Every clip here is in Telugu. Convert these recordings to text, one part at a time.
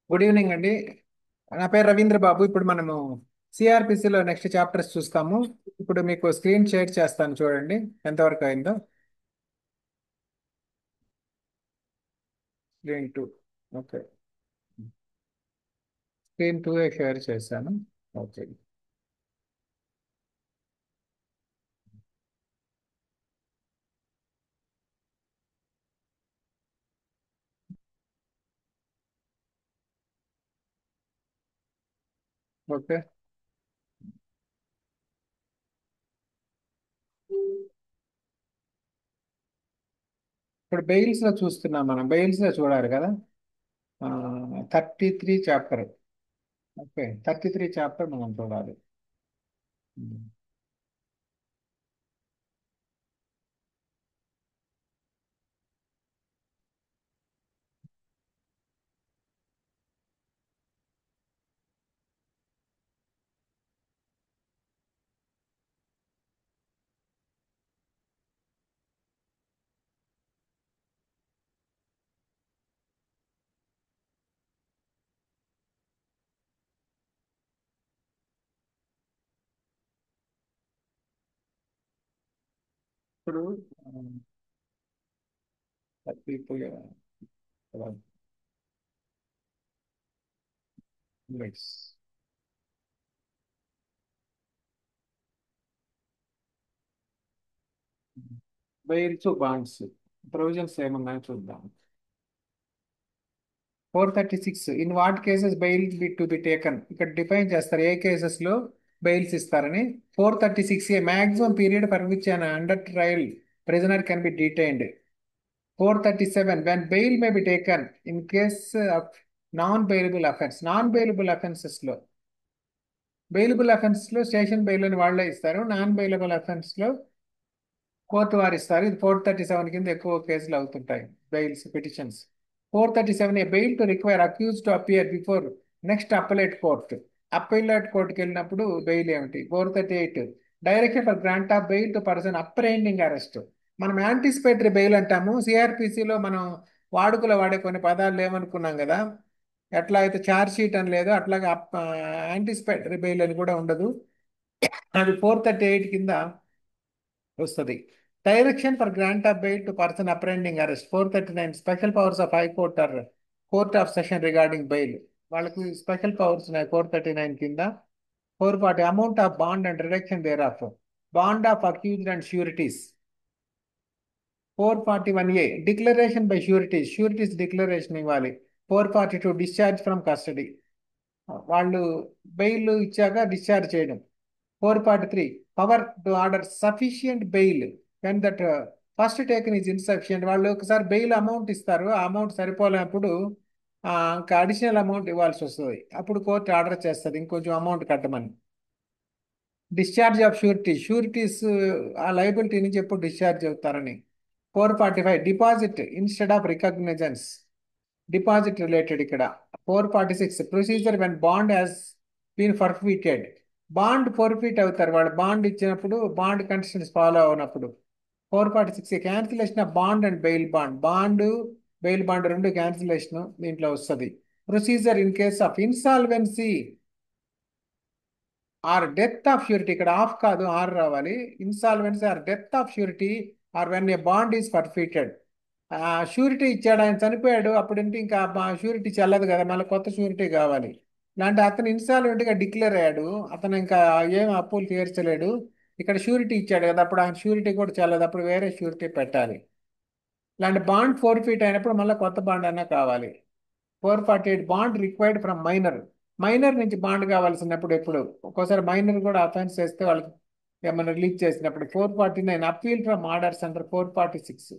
గుడ్ ఈవినింగ్ అండి. నా పేరు రవీంద్ర బాబు. ఇప్పుడు మనము సిఆర్పిసిలో నెక్స్ట్ చాప్టర్స్ చూస్తాము. ఇప్పుడు మీకు స్క్రీన్ షేర్ చేస్తాను, చూడండి ఎంతవరకు అయిందో. Screen two. Okay. Screen two share చేశాను. ఓకే. ఓకే. ఇప్పుడు బెయిల్స్ లో చూస్తున్నాం. మనం బెయిల్స్ లో చూడాలి కదా. 33 చాప్టర్. ఓకే, 33 చాప్టర్ మనం చూడాలి. ఇప్పుడు 33 బెయిల్స్ బాండ్స్ ప్రొవిజన్స్ ఏమున్నాయో చూద్దాం. 436, in what cases bail to be taken, ఇక్కడ డిఫైన్ చేస్తారు ఏ కేసెస్ లో బెయిల్స్ ఇస్తారని. 436 A maximum period for which an under trial prisoner can be detained. 437 when bail may be taken in case of non bailable offence. Non bailable offences లో, బెయిలబుల్ అఫెన్స్ లో స్టేషన్ బెయిల్ అని వాళ్ళే ఇస్తారు. నాన్ బెయిలబుల్ అఫెన్స్ లో కోర్టు వారు ఇస్తారు. ఇది 437 కింద ఎక్కువ కేసులు అవుతుంటాయి, bails petitions. 437 A bail to require accuse to appear before next appellate court. Appellate కోర్టుకి వెళ్ళినప్పుడు బెయిల్ ఏమిటి? 438 direction for grant of bail to person apprehending arrest. మనం యాంటిసిపేటరీ బెయిల్ అంటాము. సిఆర్పిసిలో మనం వాడుకలో వాడే కొన్ని పదాలు ఏమనుకున్నాం కదా. ఎట్లా అయితే ఛార్జ్ షీట్ అని లేదో అట్లాగే యాంటిసిపేటరీ బెయిల్ అని కూడా ఉండదు. అది 438 కింద వస్తుంది. Direction for grant of bail to person apprehending arrest. 439 special powers of high court or court of session regarding bail. వాళ్ళకి స్పెషల్ పవర్స్ ఉన్నాయి 439 కింద. 440 amount of bond and reduction thereof bond of accused and sureties. 441 declaration by sureties, sureties declaration ఇవ్వాలి. 442 డిశ్చార్జ్ ఫ్రమ్ కస్టడీ, వాళ్ళు బెయిల్ ఇచ్చాక డిశ్చార్జ్ చేయడం. 443 power to order sufficient bail when that first taken is insufficient. వాళ్ళు ఒకసారి బెయిల్ అమౌంట్ ఇస్తారు, ఆ అమౌంట్ సరిపోలేనప్పుడు ఇంకా అడిషనల్ అమౌంట్ ఇవ్వాల్సి వస్తుంది. అప్పుడు కోర్టు ఆర్డర్ చేస్తుంది ఇంకొంచెం అమౌంట్ కట్టమని. డిశ్చార్జ్ ఆఫ్ షూరిటీ, షూరిటీస్ ఆ లైబిలిటీ నుంచి ఎప్పుడు డిశ్చార్జ్ అవుతారని. 445 deposit instead of recognizance, deposit related ఇక్కడ. 446 procedure when bond has been forfeited. Bond forfeit అవుతారు వాళ్ళు బాండ్ ఇచ్చినప్పుడు, బాండ్ కండిషన్స్ ఫాలో అవునప్పుడు. 446 cancellation of bond and bail bond, bond bail bond రెండు క్యాన్సిలేషన్ దీంట్లో వస్తుంది. Procedure in case of insolvency or death of surety, ఇక్కడ ఆఫ్ కాదు ఆర్ రావాలి. Insolvency or death of surety or when a bond is forfeited. Surety ఇచ్చాడు, ఆయన చనిపోయాడు, అప్పుడంటే ఇంకా షూరిటీ చెల్లదు కదా, మళ్ళీ కొత్త షూరిటీ కావాలి. ఇలాంటి అతను ఇన్సాల్వెంట్గా డిక్లేర్ అయ్యాడు, అతను ఇంకా ఏం అప్పులు తీర్చలేడు. ఇక్కడ షూరిటీ ఇచ్చాడు కదా, అప్పుడు ఆయన షూరిటీ కూడా చెల్లదు, అప్పుడు వేరే షూరిటీ పెట్టాలి. ఇలాంటి బాండ్ ఫోర్ఫిట్ అయినప్పుడు మళ్ళీ కొత్త బాండ్ అన్నా కావాలి. 448 bond required from minor. Minor నుంచి బాండ్ కావాల్సినప్పుడు ఎప్పుడు, ఒక్కోసారి మైనర్ కూడా అఫెన్స్ చేస్తే వాళ్ళకి ఏమైనా రిలీజ్ చేసినప్పుడు. 449 అపీల్ ఫ్రమ్ ఆర్డర్స్ అండర్ 446.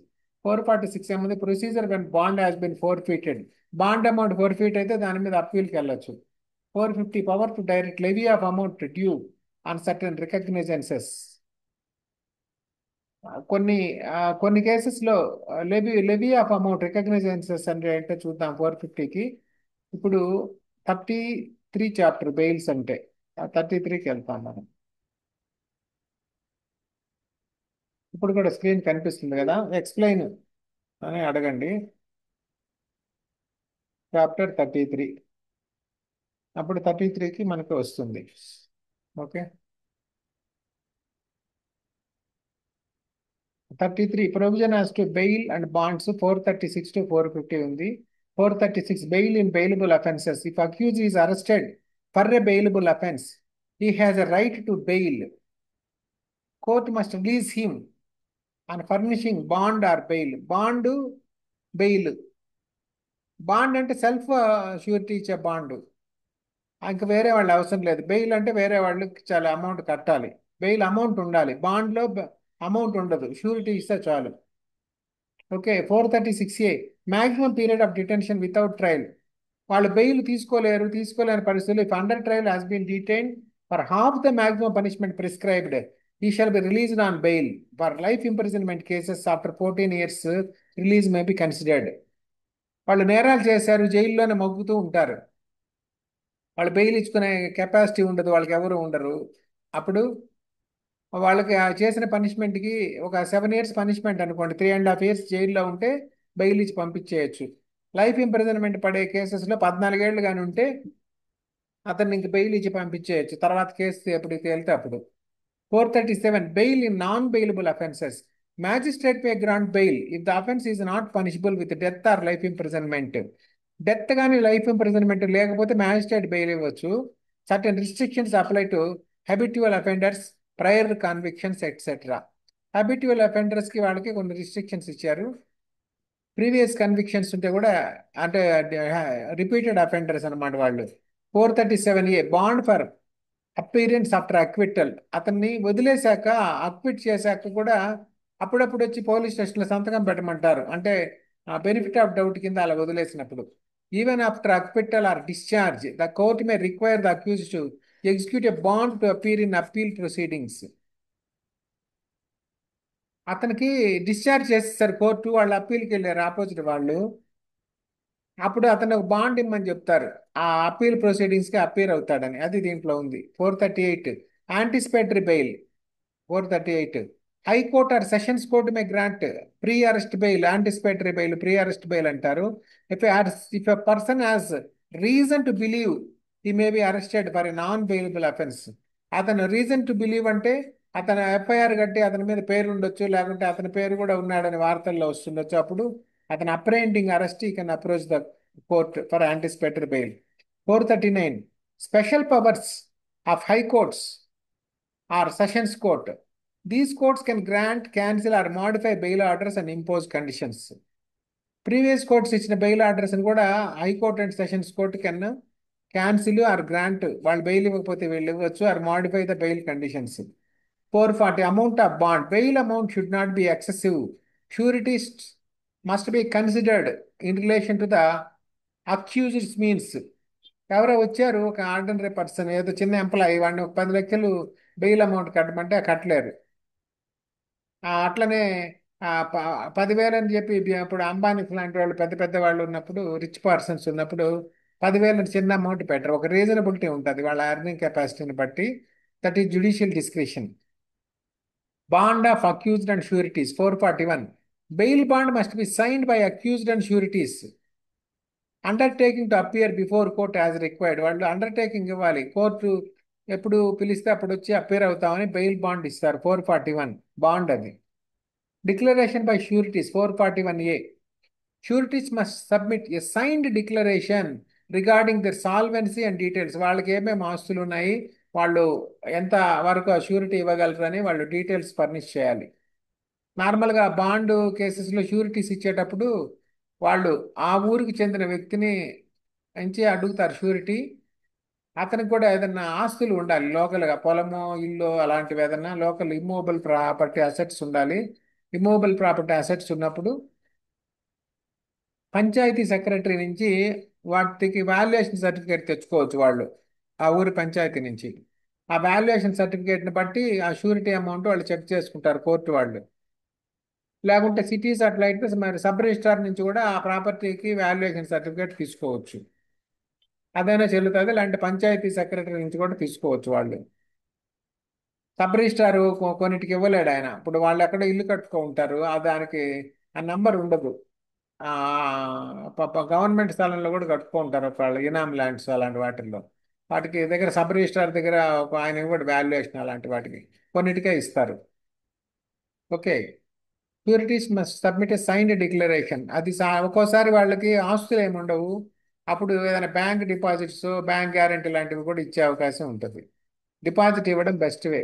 446 ఏముంది? Procedure when bond has been forfeited. Bond amount forfeit అయితే దాని మీద అప్పీల్కి వెళ్ళొచ్చు. 450 power to direct levy of amount due on certain recognizances. కొన్ని కొన్ని కేసెస్లో లెవీ ఆఫ్ అమౌంట్ రికగ్నిజెన్సెస్ అంటే ఏంటో చూద్దాం 450కి. ఇప్పుడు 33 చాప్టర్ బెయిల్స్ అంటే 33కి వెళ్తాం మనం. ఇప్పుడు కూడా స్క్రీన్ కనిపిస్తుంది కదా, ఎక్స్ప్లెయిన్ అని అడగండి. చాప్టర్ 33. అప్పుడు 33కి మనకు వస్తుంది. Okay. 33 provision as to bail and bonds 436 to 450 ఉంది. 436 bail in bailable offences. If accused is arrested for a bailable offence, he has a right to bail. Court must release him on furnishing bond or bail. Bond, bail. Bond అంటే సెల్ఫ్ షూరిటీ ఇచ్చే బాండ్. ఇంకా వేరే వాళ్ళు అవసరం లేదు. బెయిల్ అంటే వేరే వాళ్ళకి చాలా అమౌంట్ కట్టాలి. బెయిల్ అమౌంట్ ఉండాలి, బాండ్లో అమౌంట్ ఉండదు, షూరిటీ ఇస్తే చాలు. Okay. 436A maximum period of detention without trial. వాళ్ళు బెయిల్ తీసుకోలేని పరిస్థితుల్లో if under trial has been detain for half the maximum punishment prescribed, he shall be released on bail. For life imprisonment cases after 14 years release may be considered. వాళ్ళు నేరాలు చేశారు, జైల్లోనే మగ్గుతూ ఉంటారు, వాళ్ళు బెయిల్ ఇచ్చుకునే కెపాసిటీ ఉండదు, వాళ్ళకి ఎవరు ఉండరు. అప్పుడు వాళ్ళకి ఆ చేసిన పనిష్మెంట్కి ఒక 7 years పనిష్మెంట్ అనుకోండి, 3.5 years జైల్లో ఉంటే బెయిల్ ఇచ్చి పంపించేయచ్చు. లైఫ్ ఇంప్రిజన్మెంట్ పడే కేసెస్లో 14 ఏళ్ళు కానీ ఉంటే అతన్ని ఇంక బెయిల్ ఇచ్చి పంపించేయచ్చు, తర్వాత కేసు ఎప్పుడు తేలితే అప్పుడు. 437 bail in non bailable offences. Magistrate may grant bail if the offence is not punishable with death or life imprisonment. Death కానీ లైఫ్ ఇంప్రిజన్మెంట్ లేకపోతే మ్యాజిస్ట్రేట్ బెయిల్ ఇవ్వచ్చు. Certain restrictions apply to habitual offenders, prior convictions etcetera. Habitual అఫెండర్స్కి వాళ్ళకి కొన్ని రిస్ట్రిక్షన్స్ ఇచ్చారు. ప్రీవియస్ కన్విక్షన్స్ ఉంటే కూడా, అంటే రిపీటెడ్ అఫెండర్స్ అనమాట వాళ్ళు. 437A bond for appearance after acquittal. అతన్ని వదిలేశాక, అక్విట్ చేశాక కూడా అప్పుడప్పుడు వచ్చి పోలీస్ స్టేషన్లో సంతకం పెట్టమంటారు, అంటే బెనిఫిట్ ఆఫ్ డౌట్ కింద అలా వదిలేసినప్పుడు. Even after acquittal or discharge the court may require the accuse to execute a bond to appear in appeal proceedings. అతనికి డిశ్చార్జ్ చేసేసారు కోర్టు, వాళ్ళు అప్పీల్కి వెళ్ళారు ఆపోజిట్ వాళ్ళు, అప్పుడు అతను ఒక బాండ్ ఇమ్మని చెప్తారు, ఆ అప్పీల్ ప్రొసీడింగ్స్కి అపీర్ అవుతాడని. అది దీంట్లో ఉంది. 438 anticipatory bail. 438 high court or sessions court may grant pre arrest bail. Anticipatory bail pre arrest bail అంటారు. If a person has reason to believe he may be arrested for a non bailable offence. అతను రీజన్ టు బిలీవ్ అంటే అతను ఎఫ్ఐఆర్ కట్టి అతని మీద పేరు ఉండొచ్చు, లేకుంటే అతని పేరు కూడా ఉన్నాడని వార్తల్లో వస్తుండొచ్చు, అప్పుడు అతను అప్రహెండింగ్ అరెస్ట్ ఈ can approach the court for anticipatory bail. 439 special powers of high courts or sessions court. These courts can grant, cancel, or modify bail orders and impose conditions. Previous courts ఇచ్చిన బెయిల్ ఆర్డర్స్ కూడా high court and sessions court can cancel or grant. వాళ్ళు బెయిల్ ఇవ్వకపోతే వీళ్ళు ఇవ్వచ్చు, or modify the bail conditions. 440 amount of bond. Bail amount should not be excessive. Sureties must be considered in relation to the accused's means. ఎవరో వచ్చారు, ఒక ఆర్డినరీ పర్సన్, ఏదో చిన్న ఎంప్లాయీ, వాడిని ఒక 10 లక్షలు బెయిల్ అమౌంట్ కట్టమంటే కట్టలేరు. అట్లనే 10,000 అని చెప్పి ఇప్పుడు అంబానీస్ లాంటి వాళ్ళు, పెద్ద పెద్ద వాళ్ళు ఉన్నప్పుడు, రిచ్ పర్సన్స్ ఉన్నప్పుడు 10,000 చిన్న అమౌంట్ పెట్టరు. ఒక రీజనబిలిటీ ఉంటుంది వాళ్ళ ఎర్నింగ్ కెపాసిటీని బట్టి. That is judicial discretion. Bond of accused and sureties. 441 bail bond must be signed by accused and sureties. Undertaking to appear before court as required. వాళ్ళు అండర్టేకింగ్ ఇవ్వాలి, కోర్టు ఎప్పుడు పిలిస్తే అప్పుడు వచ్చి అపియర్ అవుతామని బెయిల్ బాండ్ ఇస్తారు. 441 బాండ్ అది. Declaration by sureties. 441A sureties must submit a signed declaration regarding their solvency and details. వాళ్ళకి ఏమేమి ఆస్తులు ఉన్నాయి, వాళ్ళు ఎంత వరకు ఆ షూరిటీ ఇవ్వగలరని వాళ్ళు డీటెయిల్స్ ఫర్నిష్ చేయాలి. నార్మల్గా బాండ్ కేసెస్లో షూరిటీస్ ఇచ్చేటప్పుడు వాళ్ళు ఆ ఊరికి చెందిన వ్యక్తిని ఎంచి అడుగుతారు షూరిటీ. అతనికి కూడా ఏదైనా ఆస్తులు ఉండాలి, లోకల్గా పొలము, ఇల్లు, అలాంటివి ఏదైనా లోకల్ ఇమ్మూవబుల్ ప్రాపర్టీ అసెట్స్ ఉండాలి. ఇమ్మూవబుల్ ప్రాపర్టీ అసెట్స్ ఉన్నప్పుడు పంచాయతీ సెక్రటరీ నుంచి వాటికి వాల్యుయేషన్ సర్టిఫికేట్ తెచ్చుకోవచ్చు వాళ్ళు, ఆ ఊరి పంచాయతీ నుంచి. ఆ వాల్యుయేషన్ సర్టిఫికేట్ని బట్టి ఆ షూరిటీ అమౌంట్ వాళ్ళు చెక్ చేసుకుంటారు కోర్టు వాళ్ళు. లేకుంటే సిటీస్ అట్లా అయితే మరి సబ్ రిజిస్ట్రార్ నుంచి కూడా ఆ ప్రాపర్టీకి వాల్యుయేషన్ సర్టిఫికేట్ తీసుకోవచ్చు. అదైనా చెల్లుతుంది, లేదంటే పంచాయతీ సెక్రటరీ నుంచి కూడా తీసుకోవచ్చు వాళ్ళు. సబ్ రిజిస్ట్రార్ కొన్నిటికి ఇవ్వలేడు ఆయన. ఇప్పుడు వాళ్ళు ఎక్కడ ఇల్లు కట్టుకో ఉంటారు, దానికి ఆ నంబర్ ఉండదు. గవర్నమెంట్ స్థలంలో కూడా కట్టుకో ఉంటారు వాళ్ళు, ఇనామ్ ల్యాండ్స్ అలాంటి వాటిల్లో. వాటికి దగ్గర సబ్ రిజిస్ట్రార్ దగ్గర ఆయన ఇవ్వడు వాల్యుయేషన్ అలాంటి వాటికి, కొన్నిటికే ఇస్తారు. ఓకే. షూరిటీస్ మస్ట్ సబ్మిట్ ఏ సైన్డ్ డిక్లరేషన్. అది ఒక్కోసారి వాళ్ళకి ఆస్తులు ఏమి ఉండవు, అప్పుడు ఏదైనా బ్యాంక్ డిపాజిట్స్, బ్యాంక్ గ్యారెంటీ లాంటివి కూడా ఇచ్చే అవకాశం ఉంటుంది. డిపాజిట్ ఇవ్వడం బెస్ట్ వే.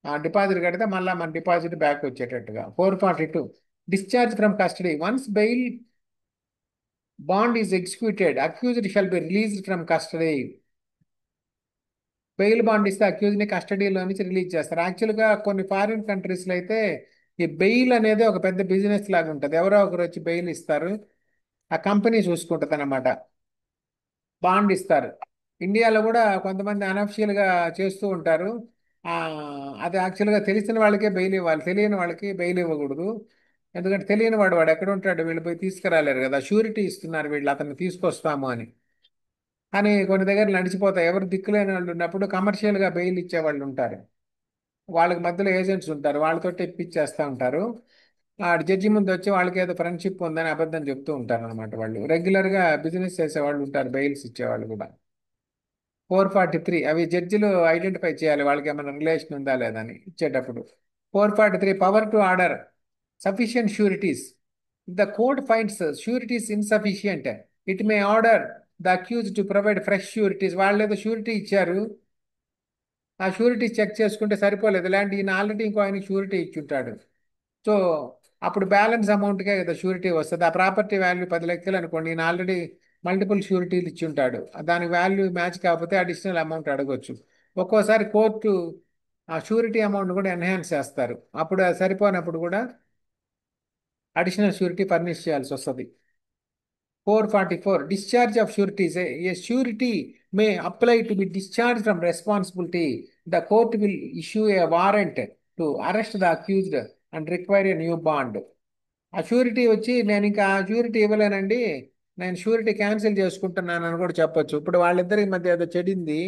ఆ డిపాజిట్ కడితే మళ్ళీ మన డిపాజిట్ బ్యాక్ వచ్చేటట్టుగా. 442 discharge from custody. Once bail bond is executed accused shall be released from custody. Bail bond ఇస్తే అక్యూజ్ని కస్టడీలో నుంచి రిలీజ్ చేస్తారు. యాక్చువల్గా కొన్ని ఫారిన్ కంట్రీస్లో అయితే ఈ బెయిల్ అనేది ఒక పెద్ద బిజినెస్ లాగా ఉంటుంది. ఎవరో ఒకరు వచ్చి బెయిల్ ఇస్తారు, ఆ కంపెనీ చూసుకుంటుంది అన్నమాట, బాండ్ ఇస్తారు. ఇండియాలో కూడా కొంతమంది అనఫిషియల్గా చేస్తూ ఉంటారు. ఆ, అది యాక్చువల్గా తెలిసిన వాళ్ళకే బెయిల్ ఇవ్వాలి, తెలియని వాళ్ళకి బెయిల్ ఇవ్వకూడదు. ఎందుకంటే తెలియని వాడు ఎక్కడ ఉంటాడు, వీళ్ళు పోయి తీసుకురాలేరు కదా, షూరిటీ ఇస్తున్నారు వీళ్ళు అతన్ని తీసుకొస్తాము అని. కానీ కొన్ని దగ్గర నడిచిపోతాయి. ఎవరు దిక్కులేని వాళ్ళు ఉన్నప్పుడు కమర్షియల్గా బెయిల్ ఇచ్చే వాళ్ళు ఉంటారు, వాళ్ళకి మధ్యలో ఏజెంట్స్ ఉంటారు, వాళ్ళతో ఇప్పించేస్తూ ఉంటారు. ఆ జడ్జి ముందు వచ్చి వాళ్ళకి ఏదో ఫ్రెండ్షిప్ ఉందని అబద్ధం చెప్తూ ఉంటారు అనమాట. వాళ్ళు రెగ్యులర్గా బిజినెస్ చేసేవాళ్ళు ఉంటారు, బెయిల్స్ ఇచ్చేవాళ్ళు కూడా. 443 అవి జడ్జిలు ఐడెంటిఫై చేయాలి వాళ్ళకి ఏమైనా రిలేషన్ ఉందా లేదా అని ఇచ్చేటప్పుడు. 443 power to order sufficient sureties. The court finds sureties insufficient, it may order the accuse to provide fresh sureties. వాళ్ళు ఏదో షూరిటీ ఇచ్చారు, ఆ షూరిటీ చెక్ చేసుకుంటే సరిపోలేదు, ఇలాంటి ఈయన ఆల్రెడీ ఇంకో ఆయన షూరిటీ ఇచ్చుంటాడు. సో అప్పుడు బ్యాలెన్స్ అమౌంట్కే కదా షూరిటీ వస్తుంది. ఆ ప్రాపర్టీ వాల్యూ 10 లక్షలు అనుకోండి, ఈయన ఆల్రెడీ మల్టిపుల్ షూరిటీలు ఇచ్చి ఉంటాడు, దాని వాల్యూ మ్యాచ్ కాకపోతే అడిషనల్ అమౌంట్ అడగొచ్చు. ఒక్కోసారి కోర్టు ఆ షూరిటీ అమౌంట్ కూడా ఎన్హాన్స్ చేస్తారు, అప్పుడు అది సరిపోనప్పుడు కూడా అడిషనల్ షూరిటీ ఫర్నిష్ చేయాల్సి వస్తుంది. 444 discharge of sureties. A surety May apply to be discharge from responsibility. The court will issue A warrant to arrest the accused and require a new bond. ఆ షూరిటీ వచ్చి నేను ఇంకా ఆ షూరిటీ ఇవ్వలేనండి, నేను షూరిటీ క్యాన్సిల్ చేసుకుంటున్నాను అని కూడా చెప్పొచ్చు. ఇప్పుడు వాళ్ళిద్దరి మధ్య ఏదో చెడింది,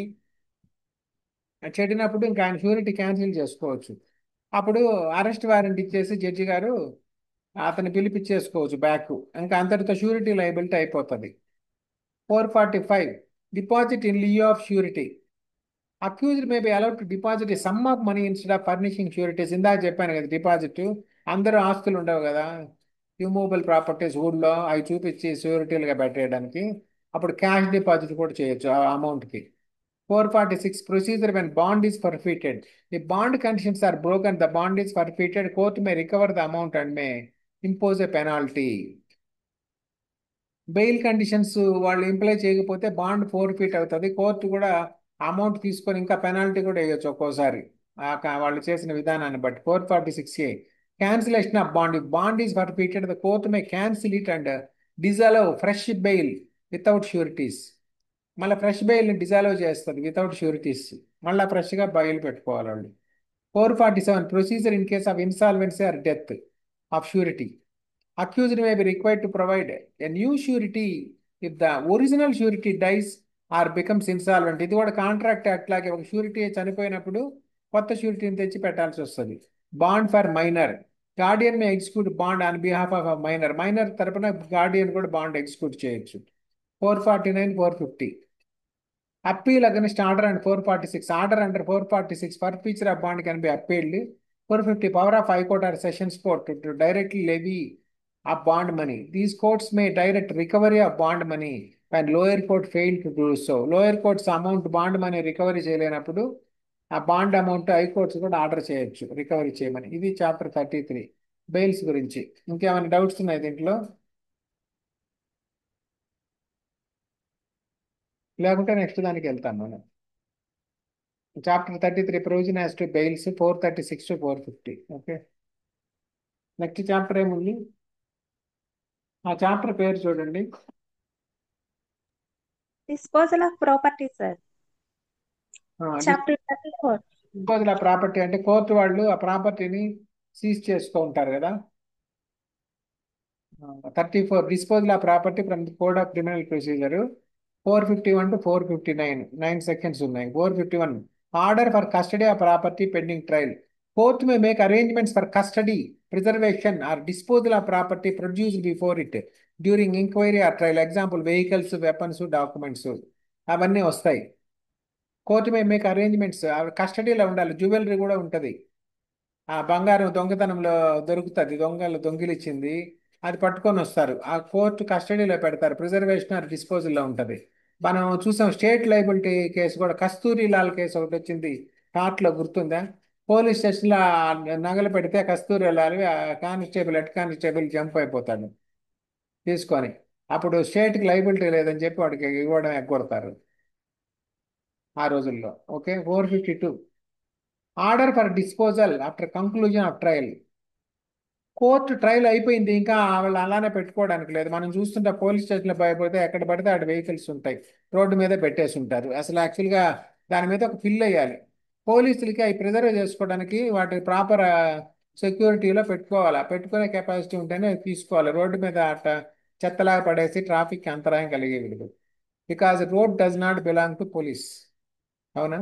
ఆ చెడినప్పుడు ఇంకా ఆయన షూరిటీ క్యాన్సిల్ చేసుకోవచ్చు. అప్పుడు అరెస్ట్ వారెంట్ ఇచ్చేసి జడ్జి గారు అతన్ని పిలిపించేసుకోవచ్చు బ్యాక్, ఇంకా అంతటితో షూరిటీ లయబిలిటీ అయిపోతుంది. 445 deposit in Liu of surety. Accused may be allowed to deposit some of money instead of furnishing sureties. ఇందాక చెప్పాను కదా, డిపాజిట్ అందరూ ఆస్తులు ఉండవు కదా, ఇమూవబుల్ ప్రాపర్టీస్ ఊళ్ళో అవి చూపించి షూరిటీలుగా పెట్టేయడానికి, అప్పుడు క్యాష్ డిపాజిట్ కూడా చేయొచ్చు ఆ అమౌంట్కి. 446 procedure when bond is forfeited. The bond conditions are broken, the bond is forfeited, court may recover the amount and may impose a penalty. Bail conditions వాళ్ళు ఇంప్లై చేయకపోతే బాండ్ ఫోర్ఫీట్ అవుతుంది, కోర్టు కూడా అమౌంట్ తీసుకొని ఇంకా పెనాల్టీ కూడా వేయొచ్చు ఒక్కోసారి వాళ్ళు చేసిన విధానాన్ని బట్టి. 446A cancellation of bond. Bond is forfeited the court may cancel it and dissolve fresh bail without sureties. మళ్ళీ ఫ్రెష్ బెయిల్ని డిజాల్వ్ చేస్తుంది వితౌట్ షూరిటీస్, మళ్ళీ ఫ్రెష్గా బెయిల్ పెట్టుకోవాలి వాళ్ళు. 447 procedure in case of insolvency or death of surety. Accused may be required to provide a new surety if the original surety dies or becomes insolvent. ఇది కూడా కాంట్రాక్ట్ యాక్ట్ లాగే, ఒక షూరిటీ చనిపోయినప్పుడు కొత్త షూరిటీని తెచ్చి పెట్టాల్సి వస్తుంది. Bond for minor. Guardian may execute bond on behalf of minor. Minor తరపున గార్డియన్ కూడా బాండ్ ఎగ్జిక్యూట్ చేయొచ్చు. 449 450 appeal against order and 446 order under 446 for feature of bond can be appealed. 450 power of high court or sessions court to directly levy of bond money. These courts may direct recovery of bond money when lower court failed to do so. Lower courts amount bond money recovery చేయలేనప్పుడు ఆ బాండ్ అమౌంట్ హై కోర్ట్స్ కూడా ఆర్డర్ చేయొచ్చు రికవరీ చేయమని. ఇది చాప్టర్ 33 బెయిల్స్ గురించి. ఇంకేమైనా డౌట్స్ ఉన్నాయి దీంట్లో? లేకుంటే నెక్స్ట్ దానికి వెళ్తాను మనం. Chapter 33 provision as to bails. 436 to 450. Okay, next chapter ఏముంది? ఆ చాప్టర్ పేరు చూడండి. Disposal of property sir, chapter 34. Disposal of property అంటే కోర్టు వాళ్ళు ఆ ప్రాపర్టీని సీజ్ చేసుకో ఉంటారు కదా. 34 disposal of property from the code of criminal procedure. 451 to 459 9 sections ఉన్నాయి. 451 order for custody of property pending trial. Court may make arrangements for custody, preservation are disposal of property produced before it during enquiry or trial. Example vehicles, weapons, documents అవన్నీ వస్తాయి. కోర్టు మే మేక్ అరేంజ్మెంట్స్, కస్టడీలో ఉండాలి. జ్యువెలరీ కూడా ఉంటుంది. ఆ బంగారం దొంగతనంలో దొరుకుతుంది, దొంగలు దొంగిలిచ్చింది, అది పట్టుకొని వస్తారు. ఆ కోర్టు కస్టడీలో పెడతారు, ప్రిజర్వేషన్ ఆర్ డిస్పోజల్లో ఉంటుంది. మనం చూసాం స్టేట్ లైబిలిటీ కేసు కూడా, కస్తూరి లాల్ కేసు ఒకటి వచ్చింది టాట్లో, గుర్తుందా? పోలీస్ స్టేషన్లో నగలు పెడితే Kasturi Lal constable, head constable jump అయిపోతాడు తీసుకొని. అప్పుడు స్టేట్కి లైబిలిటీ లేదని చెప్పి వాడికి ఇవ్వడం ఎగ్గొడతారు ఆ రోజుల్లో. Okay. 452 order for disposal after conclusion of trial. Court trial అయిపోయింది, ఇంకా వాళ్ళు అలానే పెట్టుకోవడానికి లేదు. మనం చూస్తుంటే పోలీస్ స్టేషన్లో భయపడితే ఎక్కడ పడితే అక్కడ వెహికల్స్ ఉంటాయి, రోడ్డు మీద పెట్టేసి ఉంటారు. అసలు యాక్చువల్గా దాని మీద ఒక ఫిల్ వేయాలి. పోలీసులకి అవి ప్రిజర్వ్ చేసుకోవడానికి వాటి ప్రాపర్ సెక్యూరిటీలో పెట్టుకోవాలి. పెట్టుకునే కెపాసిటీ ఉంటేనే అవి తీసుకోవాలి. రోడ్డు మీద అట్ట చెత్తలాగా పడేసి ట్రాఫిక్ అంతరాయం కలిగేది. Because road does not belong to police. అవునా?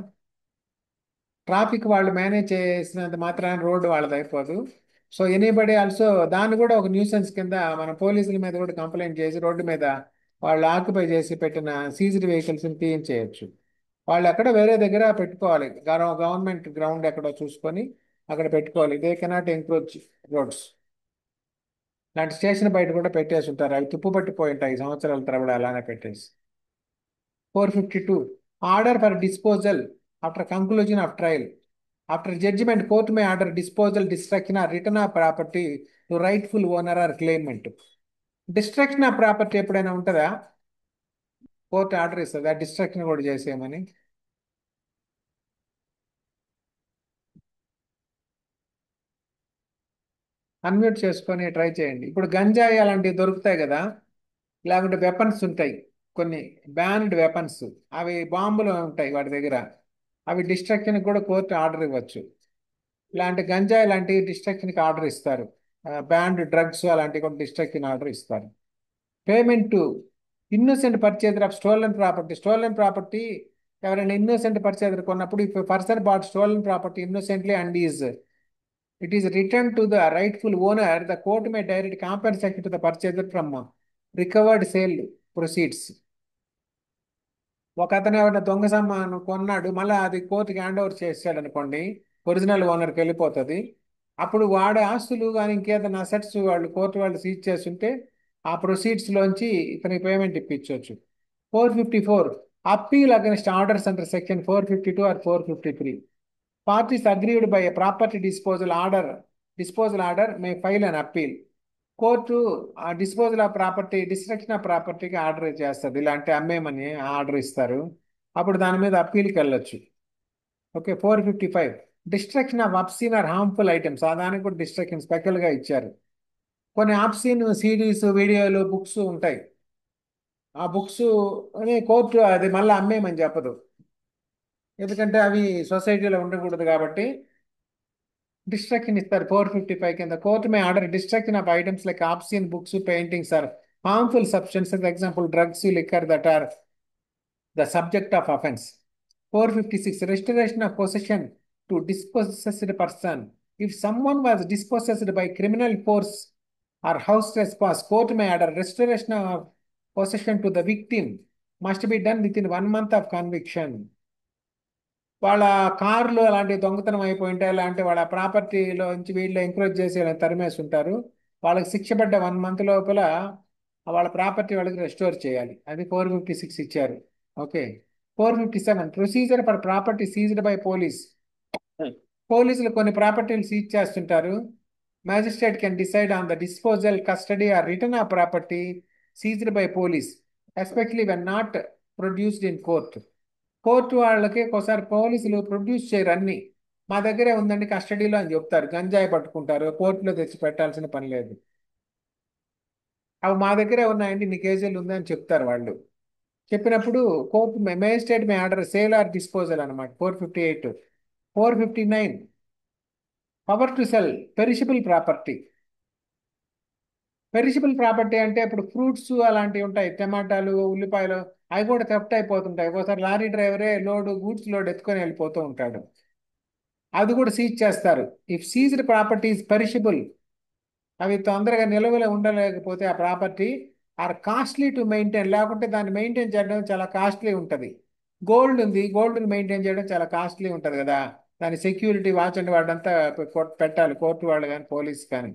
ట్రాఫిక్ వాళ్ళు మేనేజ్ చేసినంత మాత్రాన రోడ్డు వాళ్ళది అయిపోదు. సో ఎనీబడి ఆల్సో దాన్ని కూడా ఒక న్యూసెన్స్ కింద మన పోలీసుల మీద కూడా కంప్లైంట్ చేసి రోడ్డు మీద వాళ్ళు ఆక్యుపై చేసి పెట్టిన సీజ్డ్ వెహికల్స్ని తీయించేయచ్చు. వాళ్ళు ఎక్కడ వేరే దగ్గర పెట్టుకోవాలి, గవర్నమెంట్ గ్రౌండ్ ఎక్కడో చూసుకొని అక్కడ పెట్టుకోవాలి. They cannot encroach roads. లాంటి స్టేషన్ బయట కూడా పెట్టేసి ఉంటారు, అవి తుప్పుపట్టిపోయి ఉంటాయి సంవత్సరాల తరబడి అలానే పెట్టేసి. 452 order for disposal after conclusion of trial. After judgement court may order disposal, destruction or return of property to rightful owner or claimant. Destruction of property ఎప్పుడైనా ఉంటుందా? కోర్టు ఆర్డర్ ఇస్తుంది ఆ డిస్ట్రక్షన్ కూడా చేసేయమని. అన్మ్యూట్ చేసుకొని ట్రై చేయండి. ఇప్పుడు గంజాయి అలాంటివి దొరుకుతాయి కదా, లేకుంటే వెపన్స్ ఉంటాయి కొన్ని, బ్యాన్డ్ వెపన్స్, అవి బాంబులు ఉంటాయి వాటి దగ్గర, అవి డిస్ట్రక్షన్కి కూడా కోర్టు ఆర్డర్ ఇవ్వచ్చు. ఇలాంటి గంజాయి లాంటి డిస్ట్రక్షన్కి ఆర్డర్ ఇస్తారు. బ్యాండ్ డ్రగ్స్ అలాంటివి కూడా డిస్ట్రక్షన్ ఆర్డర్ ఇస్తారు. Payment to innocent purchaser of stolen property. Stolen property ఎవరైనా ఇన్నోసెంట్ పర్చేజర్ కొన్నప్పుడు, if person bought stolen property innocently and it is return to the rightful owner, the court may direct compensation to the purchaser from recovered sale proceeds. ఒక అతను ఎవరైనా దొంగ సామాను కొన్నాడు, మళ్ళీ అది కోర్టుకి హ్యాండ్ ఓవర్ చేసాడు అనుకోండి, ఒరిజినల్ ఓనర్కి వెళ్ళిపోతుంది. అప్పుడు వాడి ఆస్తులు కానీ ఇంకేదైనా అసెట్స్ వాళ్ళు కోర్టు వాళ్ళు సీజ్ చేస్తుంటే ఆ ప్రొసీడ్స్లోంచి ఇతనికి పేమెంట్ ఇప్పించవచ్చు. 454 appeal against orders under section 452 or 453. Parties agreed by property disposal order may file an appeal. Court ఆ disposal of property, destruction of ప్రాపర్టీకి ఆర్డర్ చేస్తుంది, ఇలాంటి అమ్మేమని ఆర్డర్ ఇస్తారు. అప్పుడు దాని మీద అప్పీల్కి వెళ్ళొచ్చు. Okay. 455 destruction of obscene or harmful items. ఆ దానికి కూడా డిస్ట్రక్షన్ స్పెషల్గా ఇచ్చారు. కొన్ని ఆబ్సీన్ సిడీస్, వీడియోలు, బుక్స్ ఉంటాయి. ఆ బుక్స్ అని కోర్టు అది మళ్ళీ అమ్మేయమని చెప్పదు, ఎందుకంటే అవి సొసైటీలో ఉండకూడదు కాబట్టి డిస్ట్రక్షన్ ఇస్తారు. 455 కింద court may order destruction of items like obscene books, paintings or harmful substances, example drugs, liquor that are the subject of offense. 456 restoration of possession to dispossessed person. If someone was dispossessed by criminal force or house trespass, court may order restoration of possession to the victim. Must be done within 1 month of conviction. వాళ్ళ కార్లు అలాంటి దొంగతనం అయిపోయి ఉంటాయి, అలాంటి వాళ్ళ ప్రాపర్టీలో నుంచి వీళ్ళు ఎంకరేజ్ చేసి వీళ్ళని తరిమేసి ఉంటారు. వాళ్ళకి శిక్ష పడ్డ 1 month లోపల వాళ్ళ ప్రాపర్టీ వాళ్ళకి రెస్టోర్ చేయాలి. అది 456 ఇచ్చారు. Okay. 457 procedure for property seized by police. పోలీసులు కొన్ని ప్రాపర్టీలు సీజ్ చేస్తుంటారు. Magistrate can decide on the disposal, custody or return of property seized by police, especially when not produced in court. Court వాళ్ళకి ఒకసారి పోలీసులు ప్రొడ్యూస్ చేయరు అన్ని, మా దగ్గరే ఉందండి కస్టడీలో అని చెప్తారు. గంజాయి పట్టుకుంటారు, కోర్టులో తెచ్చి పెట్టాల్సిన పని లేదు, అవి మా దగ్గరే ఉన్నాయండి, ఇన్ని కేజీలు ఉందని చెప్తారు వాళ్ళు. చెప్పినప్పుడు court magistrate May order sale are disposal అనమాట. 458 459 power to cell perishable property. Perishable property అంటే ఇప్పుడు ఫ్రూట్స్ అలాంటివి ఉంటాయి, టమాటాలు, ఉల్లిపాయలు, అవి కూడా థెఫ్ట్ అయిపోతుంటాయి. ఒకసారి లారీ డ్రైవరే గూడ్స్ లోడ్ ఎత్తుకొని వెళ్ళిపోతూ ఉంటాడు, అది కూడా సీజ్ చేస్తారు. If seized property is perishable, అవి తొందరగా నిలవలో ఉండలేకపోతే ఆ property or costly to maintain, లేకుంటే దాన్ని మెయింటైన్ చేయడం చాలా కాస్ట్లీ ఉంటుంది. గోల్డ్ ఉంది, గోల్డ్ని మెయింటైన్ చేయడం చాలా కాస్ట్లీ ఉంటుంది కదా, దాని సెక్యూరిటీ వాచ్ అండ్ వాడంతా పెట్టాలి కోర్టు వాళ్ళు కానీ పోలీస్ కానీ.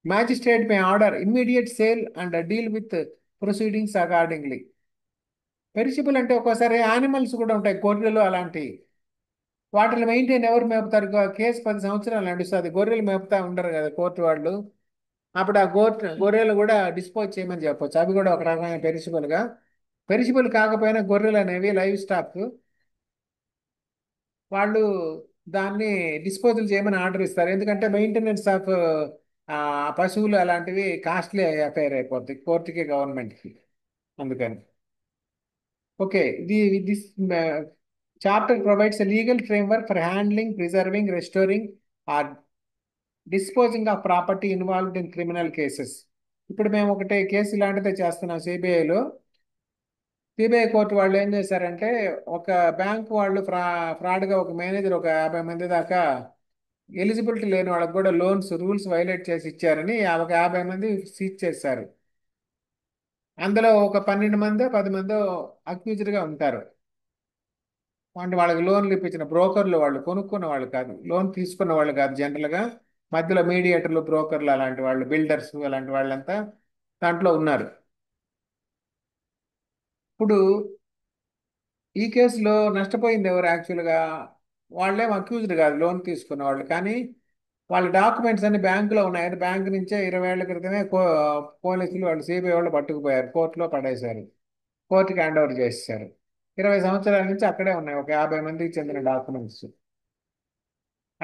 Magistrate May order immediate sale and deal with proceedings accordingly. Perishable అంటే ఒక్కోసారి యానిమల్స్ కూడా ఉంటాయి, గొర్రెలు అలాంటివి. వాటిని మెయింటైన్ ఎవరు మేపుతారు? కేసు 10 సంవత్సరాలు నడుస్తుంది, గొర్రెలు మేపుతా ఉండరు కదా కోర్టు వాళ్ళు. అప్పుడు ఆ గొర్రెలు కూడా డిస్పోజ్ చేయమని చెప్పొచ్చు, అవి కూడా ఒక రకమైన పెరిషబుల్గా. పెరిషబుల్ కాకపోయినా గొర్రెలు అనేవి లైవ్ స్టాక్, వాళ్ళు దాన్ని డిస్పోజల్ చేయమని ఆర్డర్ ఇస్తారు. ఎందుకంటే మెయింటెనెన్స్ ఆఫ్ పశువులు అలాంటివి కాస్ట్లీ అఫైర్ అయిపోద్ది కోర్టుకి గవర్నమెంట్కి, అందుకని. Okay, this chapter provides a legal framework for handling, preserving, restoring or disposing of property involved in criminal cases. ఇప్పుడు మేము ఒకటే కేసు ఇలాంటిదే చేస్తున్నాం సిబిఐలో. సిబిఐ కోర్టు వాళ్ళు ఏం చేశారంటే, ఒక బ్యాంక్ వాళ్ళు ఫ్రాడ్గా ఒక మేనేజర్ ఒక 50 మంది దాకా ఎలిజిబిలిటీ లేని వాళ్ళకి కూడా లోన్స్ రూల్స్ వైలేట్ చేసి ఇచ్చారని ఒక 50 మంది సీజ్ చేశారు. అందులో ఒక 12 మందో 10 మందో అక్యూజ్డ్గా ఉంటారు. అంటే వాళ్ళకి లోన్లు ఇప్పించిన బ్రోకర్లు, వాళ్ళు కొనుక్కున్న వాళ్ళు కాదు, లోన్ తీసుకున్న వాళ్ళు కాదు. జనరల్గా మధ్యలో మీడియేటర్లు, బ్రోకర్లు అలాంటి వాళ్ళు, బిల్డర్స్ అలాంటి వాళ్ళంతా దాంట్లో ఉన్నారు. ఇప్పుడు ఈ కేసులో నష్టపోయింది ఎవరు యాక్చువల్గా? వాళ్ళేం అక్యూజ్డ్ కాదు, లోన్ తీసుకున్న వాళ్ళు. కానీ వాళ్ళ డాక్యుమెంట్స్ అన్ని బ్యాంకులో ఉన్నాయి, బ్యాంక్ నుంచే 20 ఏళ్ల క్రితమే పోలీసులు వాళ్ళు సిబిఐ వాళ్ళు పట్టుకుపోయారు, కోర్టులో పడేశారు, కోర్టుకి హ్యాండ్ ఓవర్ చేసేసారు. 20 సంవత్సరాల నుంచి అక్కడే ఉన్నాయి ఒక 50 మందికి చెందిన డాక్యుమెంట్స్.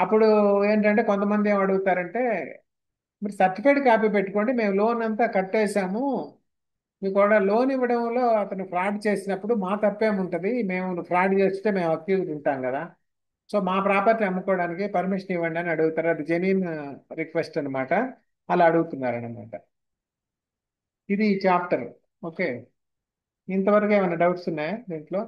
అప్పుడు ఏంటంటే కొంతమంది ఏం అడుగుతారంటే, మీరు సర్టిఫైడ్ కాపీ పెట్టుకోండి, మేము లోన్ అంతా కట్టేశాము, మీకు కూడా లోన్ ఇవ్వడంలో అతను ఫ్రాడ్ చేసినప్పుడు మా తప్పేముంటుంది, మేము ఫ్రాడ్ చేస్తే మేము అక్యూజ్ ఉంటాం కదా, సో మా ప్రాపర్టీ అమ్ముకోవడానికి పర్మిషన్ ఇవ్వండి అని అడుగుతారు. అది జెన్యూన్ రిక్వెస్ట్ అనమాట, అలా అడుగుతున్నారు అనమాట. ఇది చాప్టర్. ఓకే, ఇంతవరకు ఏమైనా డౌట్స్ ఉన్నాయా దీంట్లో?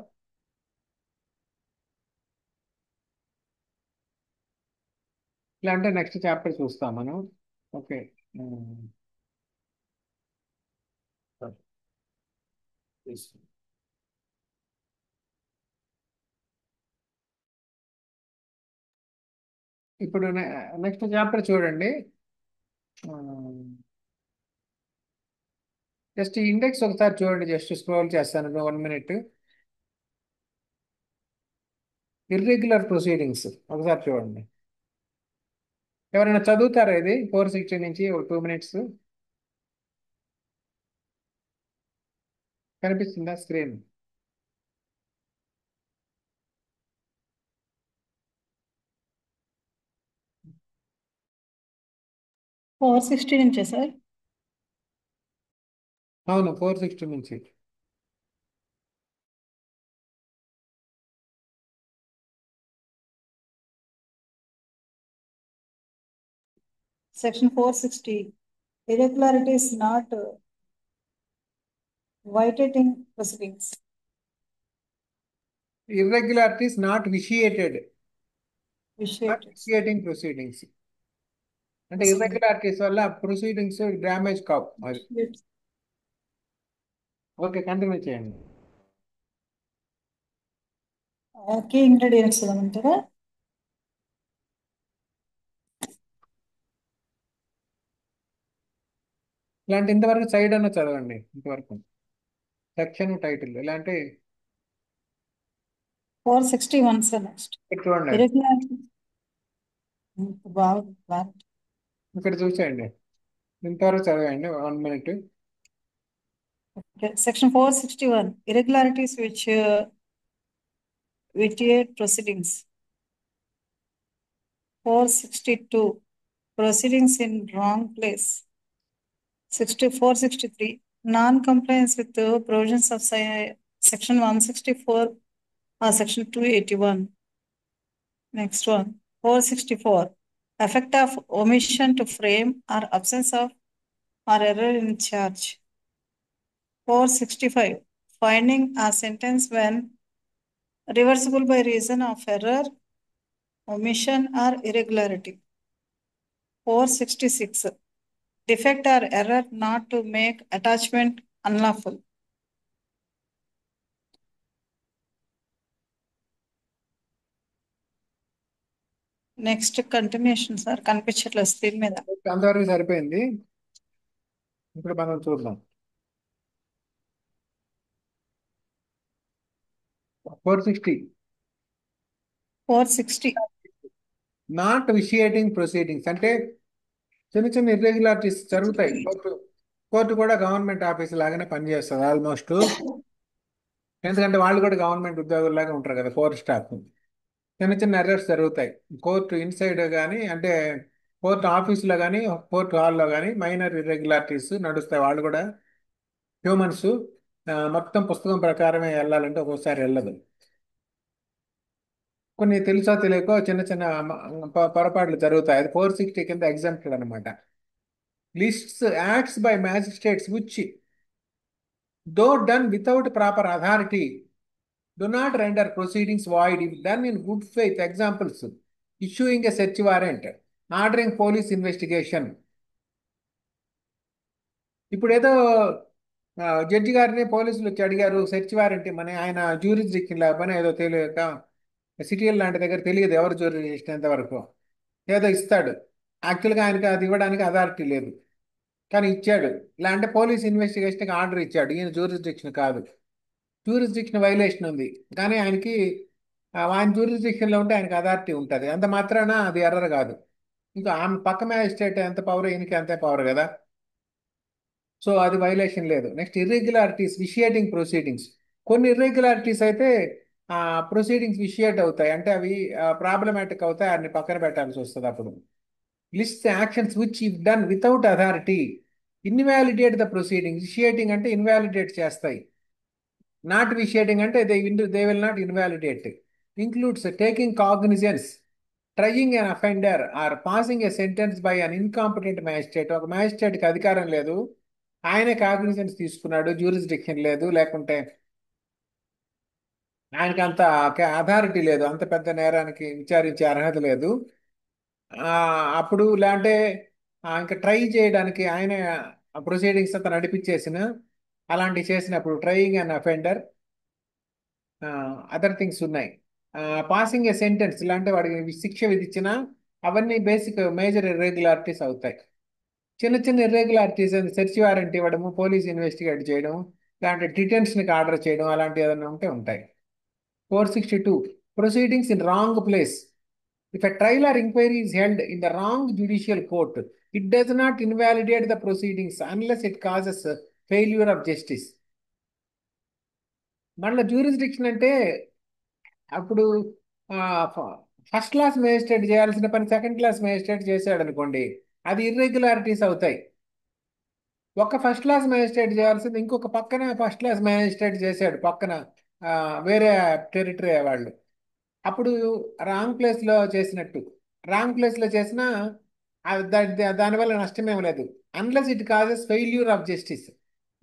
ఇలా అంటే నెక్స్ట్ చాప్టర్ చూస్తాం మనం. ఓకే. ఇప్పుడు నెక్స్ట్ చాప్టర్ చూడండి. జస్ట్ ఈ ఇండెక్స్ ఒకసారి చూడండి, జస్ట్ స్క్రోల్ చేస్తాను 1 మినిట్. ఇర్రెగ్యులర్ ప్రొసీడింగ్స్ ఒకసారి చూడండి. ఎవరైనా చదువుతారా ఇది 460 నుంచి ఒక 2 మినిట్స్? కనిపిస్తుందా స్క్రీన్? ఫోర్ సిక్స్టీ నుంచే సార్? అవును, 460 నుంచి. Section 460, irregularities not vitiating proceedings. Irregularities not vitiated, not Vitiated. vitiating proceedings. అంటే Proceedings. ఇర్రెగ్యులారిటీస్ వల్ల ప్రొసీడింగ్స్ డ్యామేజ్ కావు. అది Vitiated. ఓకే, కంటిన్యూ చేయండి. కీ ఇంగ్రీడియంట్స్ ఏమంటారా? ఇలాంటి ఇంతవరకు సైడ్ అన్న చదవండి, ఇంతవరకు సెక్షన్ టైటిల్ ఇలాంటి 461 సార్. నెక్స్ట్ చూడండి, irregularity. బాగా ఇక్కడ చూసేయండి, ఇంతవరకు చదవండి 1 minute. Section 461, irregularities which vitiate proceedings. 462, proceedings in wrong place. 463, non-compliance with the provisions of section 164 or section 281. Next one, 464, effect of omission to frame or absence of or error in charge. 465, finding a sentence when reversible by reason of error, omission or irregularity. 466, defect or error not to make attachment unlawful. Next continuation sir, కనిపించట్లేదు స్క్రీన్ మీద. అంతవరకు సరిపోయింది. ఇప్పుడు మనం చూద్దాం. 460 460. నాట్ విషియేటింగ్ ప్రొసీడింగ్స్ అంటే చిన్న చిన్న ఇర్రెగ్యులారిటీస్ జరుగుతాయి. కోర్టు కూడా గవర్నమెంట్ ఆఫీస్ లాగానే పనిచేస్తుంది ఆల్మోస్ట్. ఎందుకంటే వాళ్ళు కూడా గవర్నమెంట్ ఉద్యోగుల్లాగా ఉంటారు కదా, కోర్టు స్టాఫ్. చిన్న చిన్న ఎర్రర్స్ జరుగుతాయి కోర్టు ఇన్సైడ్ కానీ, అంటే కోర్టు ఆఫీసులో కానీ, కోర్టు హాల్లో కానీ మైనర్ ఇర్రెగ్యులారిటీస్ నడుస్తాయి. వాళ్ళు కూడా హ్యూమన్స్. మొత్తం పుస్తకం ప్రకారమే వెళ్ళాలంటే ఒక్కోసారి వెళ్ళదు. కొన్ని తెలుసో తెలియకో చిన్న చిన్న పొరపాట్లు జరుగుతాయి. అది 460 కింద ఎగ్జాంప్టెడ్ అనమాట. Lists acts by magistrates which though done without proper authority do not render proceedings void if done in good faith. Examples: issuing a search warrant, ordering police investigation. ఇప్పుడు ఏదో జడ్జి గారిని పోలీసులు వచ్చి అడిగారు సెర్చ్ వారెంట్ ఇమ్మని, ఆయన జ్యూరిస్డిక్షన్ లేకపోయినా ఏదో తెలియక సిటీఎల్ లాంటి దగ్గర తెలియదు ఎవరు జ్యూరిస్డిక్షన్ ఎంతవరకు, ఏదో ఇస్తాడు. యాక్చువల్గా ఆయనకి అది ఇవ్వడానికి అథారిటీ లేదు కానీ ఇచ్చాడు. ఇలా అంటే పోలీస్ ఇన్వెస్టిగేషన్కి ఆర్డర్ ఇచ్చాడు, ఈయన జ్యూరిస్డిక్షన్ కాదు. జ్యూరిస్డిక్షన్ వైలేషన్ ఉంది కానీ ఆయనకి ఆయన జ్యూరిస్డిక్షన్లో ఉంటే ఆయనకి అథారిటీ ఉంటుంది. అంత మాత్రాన అది ఎర్రర్ కాదు. ఇంకా ఆమె పక్క మ్యాజిస్ట్రేట్ ఎంత పవర్, ఈయనకి అంతే పవర్ కదా. సో అది వైలేషన్ లేదు. Next irregularities vitiating proceedings. కొన్ని ఇర్రెగ్యులారిటీస్ అయితే ప్రొసీడింగ్స్ విషియేట్ అవుతాయి, అంటే అవి ప్రాబ్లమాటిక్ అవుతాయి, అన్ని పక్కన పెట్టాల్సి వస్తుంది. అప్పుడు list actions which if done without authority invalidate the proceeding. Vitiating అంటే ఇన్వాలిడేట్ చేస్తాయి, నాట్ విషియేటింగ్ అంటే they will not invalidate. Includes taking cognizance, trying an offender or passing a sentence by an incompetent magistrate. ఒక మ్యాజిస్ట్రేట్కి అధికారం లేదు, ఆయనే కాగ్నిజెన్స్ తీసుకున్నాడు, జ్యూరిస్డిక్షన్ లేదు, లేకుంటే ఆయనకి అంత అథారిటీ లేదు, అంత పెద్ద నేరానికి విచారించే అర్హత లేదు. అప్పుడు లేదంటే ఇంకా ట్రై చేయడానికి ఆయన ప్రొసీడింగ్స్ అంతా నడిపించేసిన అలాంటివి చేసినప్పుడు trying an offender, other things ఉన్నాయి. పాసింగ్ ఏ సెంటెన్స్ ఇలాంటి వాడికి శిక్ష విధించిన అవన్నీ బేసిక్ మేజర్ ఇర్రెగ్యులారిటీస్ అవుతాయి. చిన్న చిన్న ఇర్రెగ్యులారిటీస్ సెర్చ్ వారెంట్ ఇవ్వడము, పోలీస్ ఇన్వెస్టిగేట్ చేయడం, లేదంటే డిటెన్షన్కి ఆర్డర్ చేయడం, అలాంటివి ఏదైనా ఉంటే ఉంటాయి. 462 proceedings in wrong place. If a trial or inquiry is held in the wrong judicial court, it does not invalidate the proceedings unless it causes a failure of justice. మళ్ళీ జ్యూరిస్డిక్షన్ అంటే అప్పుడు ఫస్ట్ క్లాస్ మేజిస్ట్రేట్ చేయాల్సిన పని సెకండ్ క్లాస్ మేజిస్ట్రేట్ చేశాడు అనుకోండి, అది ఇర్రెగ్యులారిటీస్ అవుతాయి. ఒక ఫస్ట్ క్లాస్ మేజిస్ట్రేట్ చేయాల్సింది ఇంకొక పక్కన ఫస్ట్ క్లాస్ మేజిస్ట్రేట్ చేశాడు, పక్కన వేరే టెరిటరీ వాళ్ళు, అప్పుడు రాంగ్ ప్లేస్లో చేసినట్టు. రాంగ్ ప్లేస్లో చేసినా దానివల్ల నష్టమేం లేదు, unless it causes failure of justice.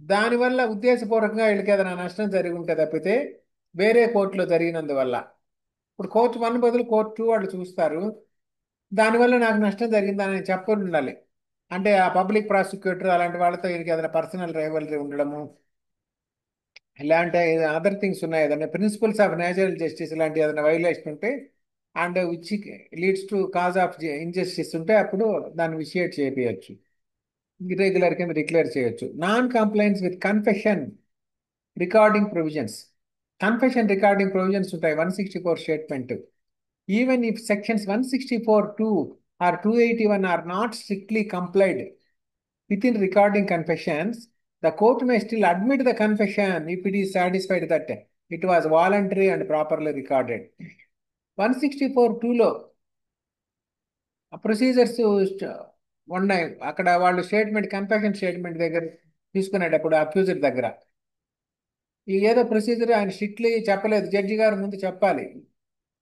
దానివల్ల ఉద్దేశపూర్వకంగా వీళ్ళకి ఏదైనా నష్టం జరిగి ఉంటే తప్పితే వేరే కోర్టులో జరిగినందువల్ల. ఇప్పుడు కోర్టు 1 బదులు కోర్టు 2 వాళ్ళు చూస్తారు, దానివల్ల నాకు నష్టం జరిగిందని చెప్పని ఉండాలి. అంటే ఆ పబ్లిక్ ప్రాసిక్యూటర్ అలాంటి వాళ్ళతో వీరికి ఏదైనా పర్సనల్ రైవలరీ ఉండడము, ఇలాంటి అదర్ థింగ్స్ ఉన్నాయి, ఏదైనా ప్రిన్సిపల్స్ ఆఫ్ నేచురల్ జస్టిస్ ఇలాంటి ఏదైనా వైలేషన్ ఉంటే and which leads to cause of injustice ఉంటే అప్పుడు దాన్ని విషియేట్ చేయవచ్చు, ఇర్రెగ్యులర్ కింద డిక్లేర్ చేయొచ్చు. Non complains with confession recording provisions. Confession recording provisions ఉంటాయి 164 statement. Even if sections 164(2) or 281 are not strictly complied within recording confessions, the court may still admit the confession if it is satisfied that it was voluntary and properly recorded. 164(2)లో ప్రొసీజర్స్ ఉన్నాయి. అక్కడ వాళ్ళు స్టేట్మెంట్, కన్ఫెషన్ స్టేట్మెంట్ దగ్గర తీసుకునేటప్పుడు అక్యూజర్ దగ్గర ఏదో ప్రొసీజర్ ఆయన స్ట్రిక్ట్లీ చెప్పలేదు, జడ్జి గారు ముందు చెప్పాలి,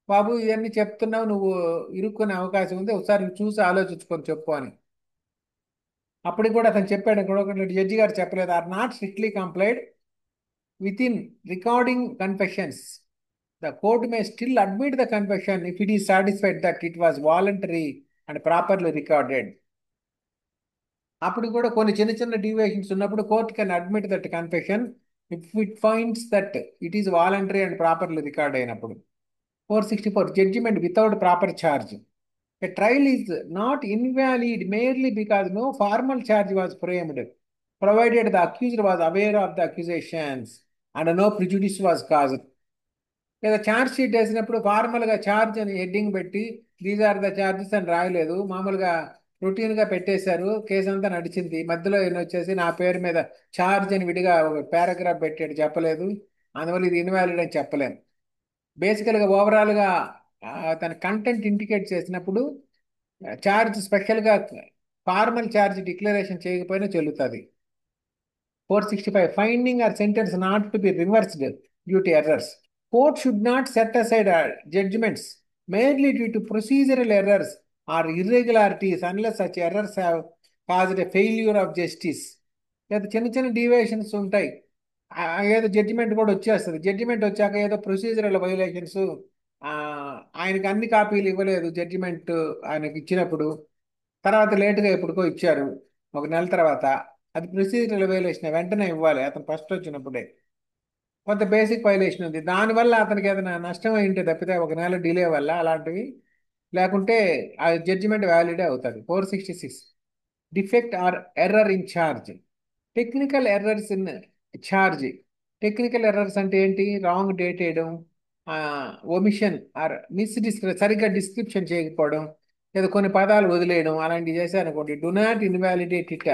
బాబు ఇవన్నీ చెప్తున్నావు, నువ్వు ఇరుక్కునే అవకాశం ఉంది, ఒకసారి చూసి ఆలోచించుకొని చెప్పు అని. అప్పటికి కూడా అతను చెప్పాడు, కూడా జడ్జి గారు చెప్పలేదు. Or not strictly complied with in recording confessions, the court may still admit the confession if it is satisfied that it was voluntary and properly recorded. అప్పుడు కూడా కొన్ని చిన్న చిన్న డీవియేషన్స్ ఉన్నప్పుడు court can admit that confession if it finds that it is voluntary and properly record అయినప్పుడు. 464 judgment without proper charge. A trial is not invalid merely because no formal charge was framed, provided the accused was aware of the accusations and no prejudice was caused. లేదా ఛార్జ్ షీట్ వేసినప్పుడు ఫార్మల్గా ఛార్జ్ అని హెడ్డింగ్ పెట్టి దీస్ ఆర్ ద ఛార్జెస్ అని రాయలేదు, మామూలుగా రొటీన్గా పెట్టేశారు, కేసు అంతా నడిచింది. మధ్యలో ఈయన వచ్చేసి నా పేరు మీద ఛార్జ్ అని విడిగా ఒక పారాగ్రాఫ్ పెట్టాడు, చెప్పలేదు, అందువల్ల ఇది ఇన్వాలిడ్ అని చెప్పలేము. బేసికల్గా ఓవరాల్గా తన కంటెంట్ ఇండికేట్ చేసినప్పుడు ఛార్జ్ స్పెషల్గా ఫార్మల్ ఛార్జ్ డిక్లరేషన్ చేయకపోయినా చెల్లుతుంది. 465 finding or sentence not to be reversed due to errors. Court should not set aside judgments merely due to procedural errors or irregularities unless such errors have caused a failure of justice. లేదా చిన్న చిన్న డీవియేషన్స్ ఉంటాయి, ఏదో జడ్జిమెంట్ కూడా వచ్చేస్తుంది. జడ్జిమెంట్ వచ్చాక ఏదో ప్రొసీజరల్ వైలేషన్స్, ఆయనకి అన్ని కాపీలు ఇవ్వలేదు జడ్జిమెంట్ ఆయనకి ఇచ్చినప్పుడు, తర్వాత లేటుగా ఎప్పుడుకో ఇచ్చారు ఒక నెల తర్వాత, అది ప్రొసీజరల్ వైలేషన్, వెంటనే ఇవ్వాలి అతను ఫస్ట్ వచ్చినప్పుడే. కొంత బేసిక్ వైలేషన్ ఉంది, దానివల్ల అతనికి ఏదైనా నష్టం అయింటే తప్పితే ఒక నెల డిలే వల్ల అలాంటివి, లేకుంటే ఆ జడ్జిమెంట్ వ్యాలిడే అవుతుంది. 466 defect or error in charge. Technical errors in charge. Technical errors అంటే ఏంటి? రాంగ్ డేట్ వేయడం, ఒమిషన్ ఆర్ సరిగ్గా డిస్క్రిప్షన్ చేయకపోవడం, లేదా కొన్ని పదాలు వదిలేయడం, అలాంటివి చేశారనుకోండి. Do not invalidate it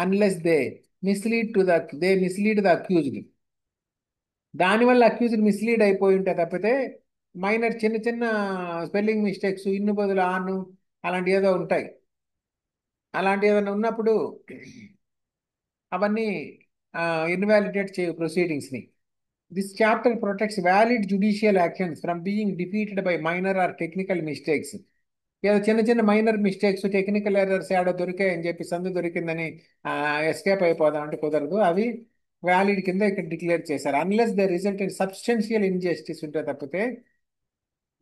unless they mislead the accused. దానివల్ల అక్యూజ్డ్ మిస్లీడ్ అయిపోయి ఉంటే తప్పితే మైనర్ చిన్న చిన్న స్పెల్లింగ్ మిస్టేక్స్, ఇన్ను బదులు ఆను, అలాంటి ఏదో ఉంటాయి. అలాంటి ఏదైనా ఉన్నప్పుడు అవన్నీ ఇన్వాలిడేట్ చేయు ప్రొసీడింగ్స్ని. This chapter protects valid judicial actions from being defeated by minor or technical mistakes. ఏదో చిన్న చిన్న మైనర్ మిస్టేక్స్, టెక్నికల్ ఎర్రర్స్ ఏడో దొరికాయని చెప్పి సందు దొరికిందని ఎస్కేప్ అయిపోదాం అంటే కుదరదు. అవి వ్యాలిడ్ కింద ఇక్కడ డిక్లేర్ చేశారు. Unless the result in substantial injustice ఉంటే తప్పితే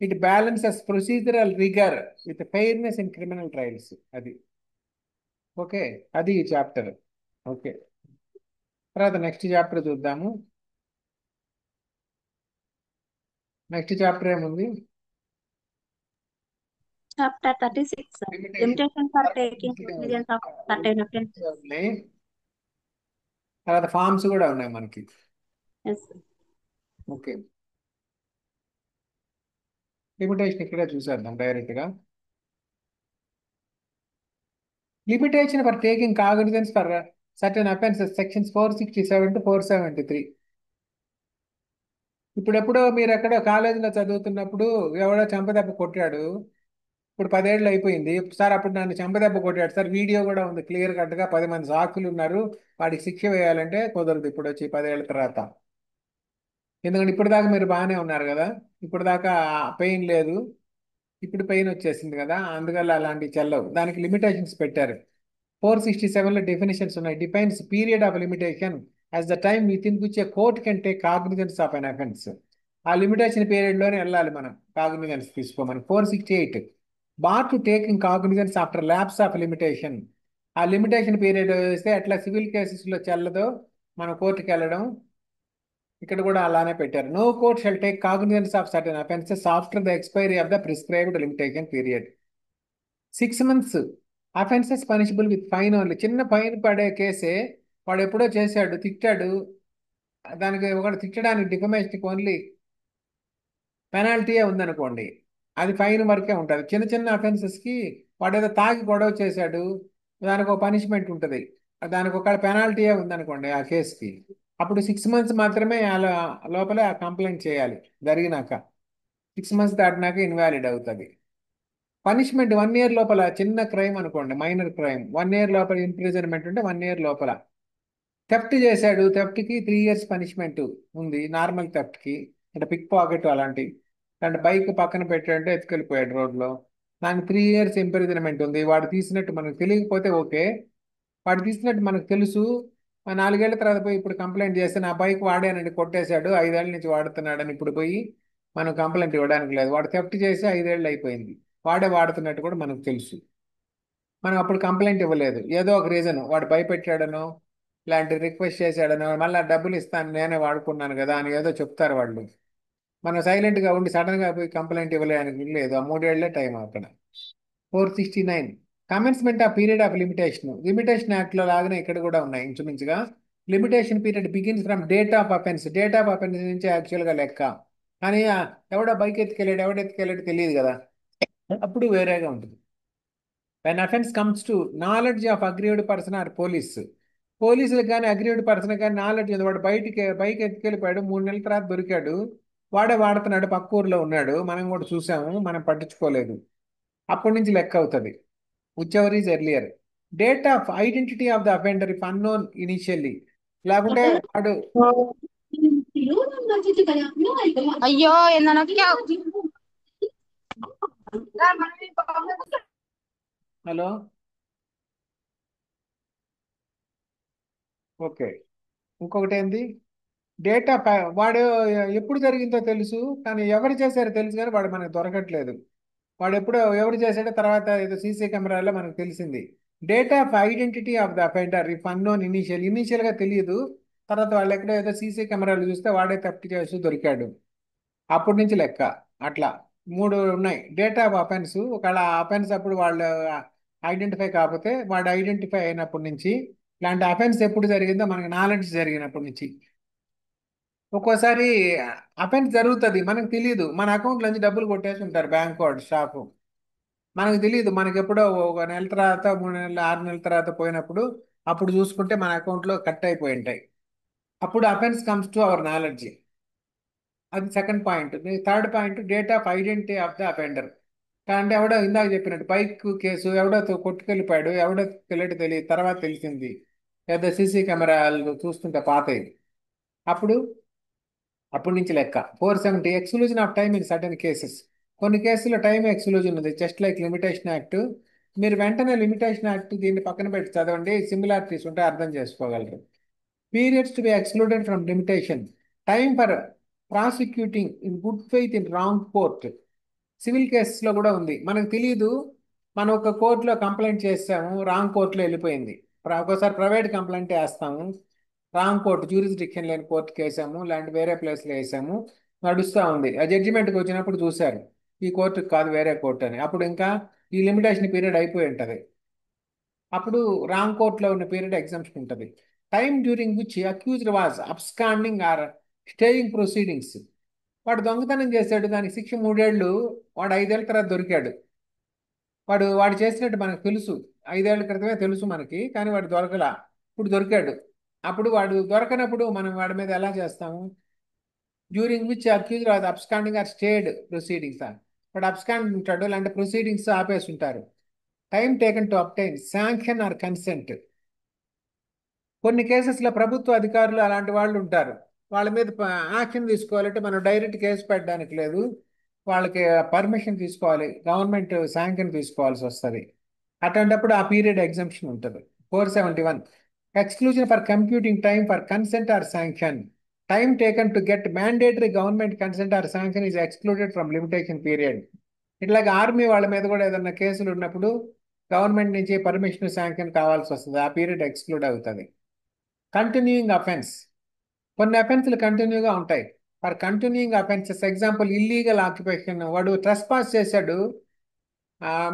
it balances procedural రిగర్ with fairness in criminal trials. అది ఓకే, అది ఈ చాప్టర్. ఓకే, తర్వాత నెక్స్ట్ చాప్టర్ చూద్దాము. నెక్స్ట్ చాప్టర్ ఏముంది? Chapter 36, sir. Limitation for taking cognizance of certain offences. ఉన్నాయి. తర్వాత ఫార్మ్స్ కూడా ఉన్నాయి మనకి. Yes, sir. ఓకే, లిమిటేషన్ ఇక్కడే చూసేద్దాం డైరెక్ట్గా. Limitation for taking cognizance for certain offences sections 467 to 473. ఇప్పుడెప్పుడో మీరు ఎక్కడో కాలేజీలో చదువుతున్నప్పుడు ఎవడో చెంపదెబ్బ కొట్టాడు, ఇప్పుడు 10 ఏళ్ళు అయిపోయింది సార్, అప్పుడు నన్ను చెంపదెబ్బ కొట్టాడు సార్, వీడియో కూడా ఉంది క్లియర్ కట్గా, 10 మంది సాక్షులు ఉన్నారు, వాడికి శిక్ష వేయాలంటే కుదరదు ఇప్పుడు వచ్చి 10 ఏళ్ళ తర్వాత. ఎందుకంటే ఇప్పుడు దాకా మీరు బాగానే ఉన్నారు కదా, ఇప్పుడు దాకా పెయిన్ లేదు, ఇప్పుడు పెయిన్ వచ్చేసింది కదా, అందువల్ల అలాంటివి చెల్లవు. దానికి లిమిటేషన్స్ పెట్టారు. 467లో డెఫినేషన్స్ ఉన్నాయి. Defines period of limitation as the time within which a court can take cognizance of an offence. ఆ లిమిటేషన్ పీరియడ్లోనే వెళ్ళాలి మనం కాగ్నిజెన్స్ తీసుకోమని. 468 bar to taking cognizance after lapse of limitation. ఆ లిమిటేషన్ పీరియడ్ వేస్తే ఎట్లా సివిల్ కేసెస్లో చెల్లదో మనం కోర్టుకి వెళ్ళడం, ఇక్కడ కూడా అలానే పెట్టారు. No court shall take cognizance of certain offences after the expiry of the prescribed limitation period. 6 months offences punishable with fine only. చిన్న ఫైన్ పడే కేసే, వాడు ఎప్పుడో చేశాడు, తిట్టాడు, దానికి ఒకటి తిట్టడానికి డిఫమేషన్కి ఓన్లీ పెనాల్టీయే ఉందనుకోండి, అది ఫైన్ వరకే ఉంటుంది. చిన్న చిన్న అఫెన్సెస్కి వాడు ఏదో తాగి గొడవ చేశాడు, దానికి ఒక పనిష్మెంట్ ఉంటుంది, దానికి ఒక పెనాల్టీయే ఉందనుకోండి ఆ కేసుకి, అప్పుడు 6 months మాత్రమే అలా లోపలే ఆ కంప్లైంట్ చేయాలి. జరిగినాక 6 months దాటినాక ఇన్వాలిడ్ అవుతుంది. పనిష్మెంట్ 1 year లోపల, చిన్న క్రైమ్ అనుకోండి, మైనర్ క్రైమ్, 1 year లోపల ఇంప్రిజన్మెంట్ ఉంటే 1 year లోపల. థెఫ్ట్ చేశాడు, థెఫ్ట్కి 3 years పనిష్మెంట్ ఉంది, నార్మల్ థెఫ్ట్కి, అంటే పిక్ పాకెట్ అలాంటి, అంటే బైక్ పక్కన పెట్టాడంటే ఎత్తుకెళ్ళిపోయాడు రోడ్లో, దానికి 3 years ఇంప్రిజన్మెంట్ ఉంది. వాడు తీసినట్టు మనకు తెలియకపోతే ఓకే, వాడు తీసినట్టు మనకు తెలుసు, 4 ఏళ్ల తర్వాత పోయి ఇప్పుడు కంప్లైంట్ చేస్తే నా బైక్ వాడానండి కొట్టేశాడు, 5 ఏళ్ళ నుంచి వాడుతున్నాడని ఇప్పుడు పోయి మనం కంప్లైంట్ ఇవ్వడానికి లేదు. వాడు థెఫ్ట్ చేసి 5 ఏళ్ళు అయిపోయింది, వాడే వాడుతున్నట్టు కూడా మనకు తెలుసు, మనం అప్పుడు కంప్లైంట్ ఇవ్వలేదు. ఏదో ఒక రీజన్, వాడు భయపెట్టాడనో ఇలాంటి రిక్వెస్ట్ చేశాడనో, మళ్ళీ డబ్బులు ఇస్తాను నేనే వాడుకున్నాను కదా అని ఏదో చెప్తారు వాళ్ళు. మనం సైలెంట్గా ఉండి సడన్గా పోయి కంప్లైంట్ ఇవ్వలేనికి లేదు, ఆ 3 ఏళ్లే టైం అక్కడ. 469 commencement of period of limitation యాక్ట్లో లాగానే ఇక్కడ కూడా ఉన్నాయి ఇంచుమించుగా. Limitation period begins from date of offence నుంచి యాక్చువల్గా లెక్క. కానీ ఎవడో బైక్ ఎత్తుకెళ్ళాడు ఎవడెత్తుకెళ్ళాడు తెలియదు కదా, అప్పుడు వేరేగా ఉంటుంది. When offence comes to knowledge of aggrieved person are పోలీసులకు కానీ అగ్రీవ్డ్ పర్సన్ కానీ నాలెడ్జ్ ఉంది. వాడు బైక్ ఎత్తుకెళ్ళిపోయాడు, 3 నెలల తర్వాత దొరికాడు, వాడే వాడుతున్నాడు, పక్క ఊర్లో ఉన్నాడు, మనం కూడా చూసాము, మనం పట్టించుకోలేదు, అప్పటి నుంచి లెక్క అవుతుంది. Which ever is earlier. Date of identity of the offender if unknown initially. లేకుంటే వాడు అయ్యో ఏందో నొక్కావు. Hello okay. ఇంకొకటి ఏంది, డేటా వాడు ఎప్పుడు జరిగిందో తెలుసు, కానీ ఎవరు చేశారో తెలుసు, కానీ వాడు మనకు దొరకట్లేదు. వాడు ఎప్పుడో ఎవరు చేశాడో తర్వాత ఏదో సీసీ కెమెరాలో మనకు తెలిసింది. Data of identity of the offender if unknown ఇనిషియల్గా తెలియదు, తర్వాత వాళ్ళు ఎక్కడో ఏదో సీసీ కెమెరాలు చూస్తే వాడే తప్పు చేస్తూ దొరికాడు, అప్పటి నుంచి లెక్క. అట్లా 3 ఉన్నాయి. డేటా ఆఫ్ అఫెన్స్, ఒకవేళ అఫెన్స్ అప్పుడు వాళ్ళు ఐడెంటిఫై కాకపోతే వాడు ఐడెంటిఫై అయినప్పటి నుంచి. ఇలాంటి అఫెన్స్ ఎప్పుడు జరిగిందో మనకి నాలెడ్జ్ జరిగినప్పటి నుంచి. ఒక్కోసారి అఫెన్స్ జరుగుతుంది, మనకు తెలియదు, మన అకౌంట్లో నుంచి డబ్బులు కొట్టేసి ఉంటారు బ్యాంక్ వాడు, స్టాఫ్, మనకు తెలియదు. మనకి ఎప్పుడో 1 నెల తర్వాత 3 నెలలు 6 నెలల తర్వాత పోయినప్పుడు అప్పుడు చూసుకుంటే మన అకౌంట్లో కట్ అయిపోయి ఉంటాయి. అప్పుడు offence comes to our knowledge. అది second point. Third point, date of identity of the offender. అంటే ఎవడో ఇందాక చెప్పినట్టు బైక్ కేసు, ఎవడో కొట్టుకెళ్ళిపోయాడు, ఎవడో తెలియదు, తర్వాత తెలిసింది, లేదా సీసీ కెమెరాలు చూస్తుంటే పాతవి, అప్పుడు అప్పటి నుంచి లెక్క. 470 exclusion of time in certain cases. కొన్ని కేసుల్లో టైం ఎక్స్క్లూజన్ ఉంది, జస్ట్ లైక్ లిమిటేషన్ యాక్ట్. మీరు వెంటనే లిమిటేషన్ యాక్ట్ దీన్ని పక్కన పెట్టి చదవండి, సిమిలారిటీస్ ఉంటే అర్థం చేసుకోగలరు. Periods to be excluded from limitation. Time for prosecuting in good faith in wrong court. Civil కేసెస్లో కూడా ఉంది, మనకు తెలియదు, మనం ఒక కోర్టులో కంప్లైంట్ చేస్తాము, రాంగ్ కోర్టులో వెళ్ళిపోయింది. ఒక్కోసారి ప్రైవేట్ కంప్లైంట్ వేస్తాము, రాంగ్ కోర్టు, జ్యూరిస్డిక్షన్ లేని కోర్టుకి వేసాము, లేదంటే వేరే ప్లేస్లో వేసాము, నడుస్తూ ఉంది. ఆ జడ్జిమెంట్కి వచ్చినప్పుడు చూశారు ఈ కోర్టుకి కాదు వేరే కోర్టు అని, అప్పుడు ఇంకా ఈ లిమిటేషన్ పీరియడ్ అయిపోయి ఉంటుంది, అప్పుడు రాంగ్ కోర్టులో ఉన్న పీరియడ్ ఎగ్జామ్షన్ ఉంటుంది. Time during which accused was absconding or staying proceedings. వాడు దొంగతనం చేశాడు, దానికి శిక్ష 3 ఏళ్ళు, వాడు 5 ఏళ్ళ తర్వాత దొరికాడు. వాడు చేసినట్టు మనకు తెలుసు, 5 ఏళ్ల క్రితమే తెలుసు మనకి, కానీ వాడు దొరకలా, ఇప్పుడు దొరికాడు. అప్పుడు వాడు దొరకనప్పుడు మనం వాడి మీద ఎలా చేస్తాము? During which accused was absconding or stayed proceedings. వాడు అబ్స్కాండ్ ఉంటాడు, లేదంటే ప్రొసీడింగ్స్ ఆపేసి ఉంటారు. Time taken to obtain sanction or consent. కొన్ని కేసెస్లో ప్రభుత్వ అధికారులు అలాంటి వాళ్ళు ఉంటారు, వాళ్ళ మీద యాక్షన్ తీసుకోవాలంటే మనం డైరెక్ట్ కేసు పెట్టడానికి లేదు, వాళ్ళకి పర్మిషన్ తీసుకోవాలి, గవర్నమెంట్ శాంక్షన్ తీసుకోవాల్సి వస్తుంది. అటువంటిప్పుడు ఆ పీరియడ్ ఎగ్జంప్షన్ ఉంటుంది. 471 exclusion for computing time for consent are sanction. Time taken to get mandatory government consent are sanction is excluded from limitation period. ఇట్లాగే ఆర్మీ వాళ్ళ మీద కూడా ఏదైనా కేసులు ఉన్నప్పుడు గవర్నమెంట్ నుంచి పర్మిషన్ శాంక్షన్ కావాల్సి వస్తుంది, ఆ పీరియడ్ ఎక్స్క్లూడ్ అవుతుంది. Continuing offence. కొన్ని అఫెన్స్లు కంటిన్యూగా ఉంటాయి. For continuing offences example illegal occupation. వాడు ట్రెస్పాస్ చేశాడు,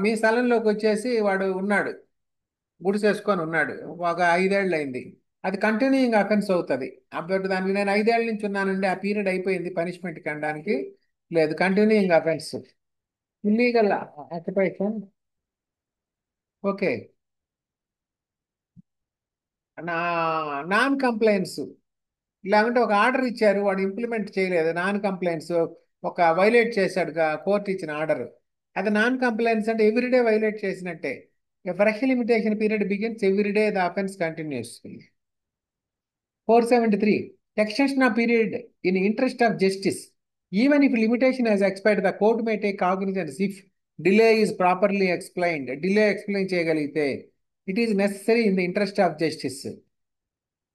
మీ స్థలంలోకి వచ్చేసి వాడు ఉన్నాడు, గుడిసేసుకొని ఉన్నాడు, ఒక 5 ఏళ్ళు అయింది, అది కంటిన్యూయింగ్ అఫెన్స్ అవుతుంది. అప్పుడు దానికి నేను 5 ఏళ్ళ నుంచి ఉన్నానండి, ఆ పీరియడ్ అయిపోయింది, పనిష్మెంట్ అనడానికి లేదు, continuing offence. Illegal occupation okay. నా నాన్ కంప్లైన్స్, లేకుంటే ఒక ఆర్డర్ ఇచ్చారు వాడు ఇంప్లిమెంట్ చేయలేదు, నాన్ కంప్లైంట్స్, ఒక వైలేట్ చేశాడు కోర్టు ఇచ్చిన ఆర్డర్, అది నాన్ కంప్లైంట్స్ అంటే ఎవ్రీడే వైలేట్ చేసినట్టే. Fresh limitation period begins everyday the offence continuous. 473 extension of period in interest of justice. Even if limitation has expired, the court may take cognizance if delay is properly explained. Delay explain చేయగలిగితే it is necessary in the interest of justice.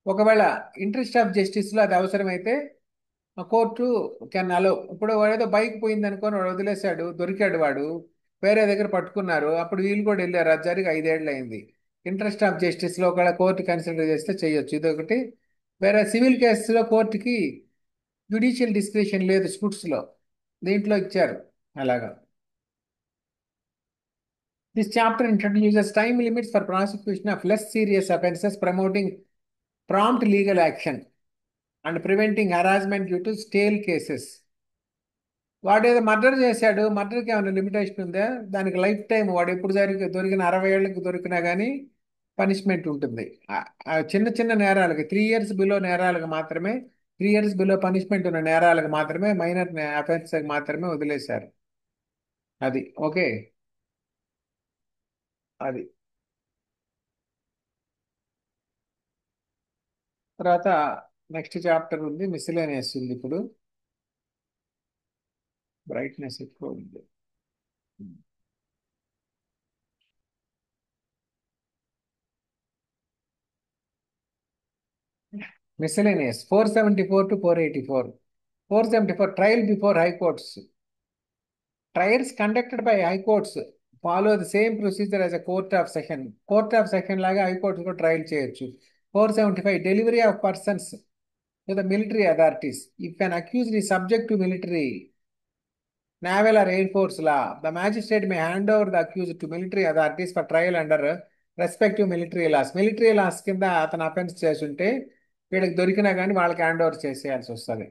ఒకవేళ ఇంట్రెస్ట్ ఆఫ్ జస్టిస్లో అది అవసరమైతే కోర్టు కెన్ అలో. ఇప్పుడు వాడేదో బైక్ పోయింది అనుకొని వాడు వదిలేశాడు, దొరికాడు, వాడు వేరే దగ్గర పట్టుకున్నారు, అప్పుడు వీళ్ళు కూడా వెళ్ళారు, అది జరిగి 5 ఏళ్ళు అయింది. ఇంట్రెస్ట్ ఆఫ్ జస్టిస్లో ఒకవేళ కోర్టు కన్సిడర్ చేస్తే చేయొచ్చు, ఇదొకటి. వేరే సివిల్ కేసులో కోర్టుకి జ్యుడిషియల్ డిస్క్రిషన్ లేదు, స్కూట్స్లో, దీంట్లో ఇచ్చారు అలాగా. This chapter introduces time limits for prosecution of less serious offenses, promoting prompt legal action and preventing harassment due to stale cases. వాడు ఏదో మర్డర్ చేశాడు, మర్డర్కి ఏమైనా లిమిటేషన్ ఉందా? దానికి లైఫ్ టైం, వాడు ఎప్పుడు దొరికిన 60 ఏళ్ళకి దొరికినా కానీ పనిష్మెంట్ ఉంటుంది. ఆ చిన్న చిన్న నేరాలకి 3 years బిలో నేరాలకు మాత్రమే, 3 years బిలో పనిష్మెంట్ ఉన్న నేరాలకు మాత్రమే, మైనర్ అఫెన్స్ మాత్రమే వదిలేశారు. అది ఓకే. అది తర్వాత నెక్స్ట్ చాప్టర్ ఉంది, మిస్సిలేనియస్ ఉంది. ఇప్పుడు బ్రైట్నెస్ ఎక్కువ ఉంది. Miscellaneous 474 to 484. 474 trial before high courts. Trials conducted by high courts follow the same procedure as a court of session. Court of session laga high courts ko trial cheyochu. 475 delivery of persons to the military authorities. If an accused is subject to military, naval or air force law, the magistrate may hand over the accused to military authorities for trial under respective military laws. Military laws కింద అతను అఫెన్స్ చేస్తుంటే వీళ్ళకి దొరికినా కానీ వాళ్ళకి హ్యాండ్ ఓవర్ చేసేయాల్సి వస్తుంది.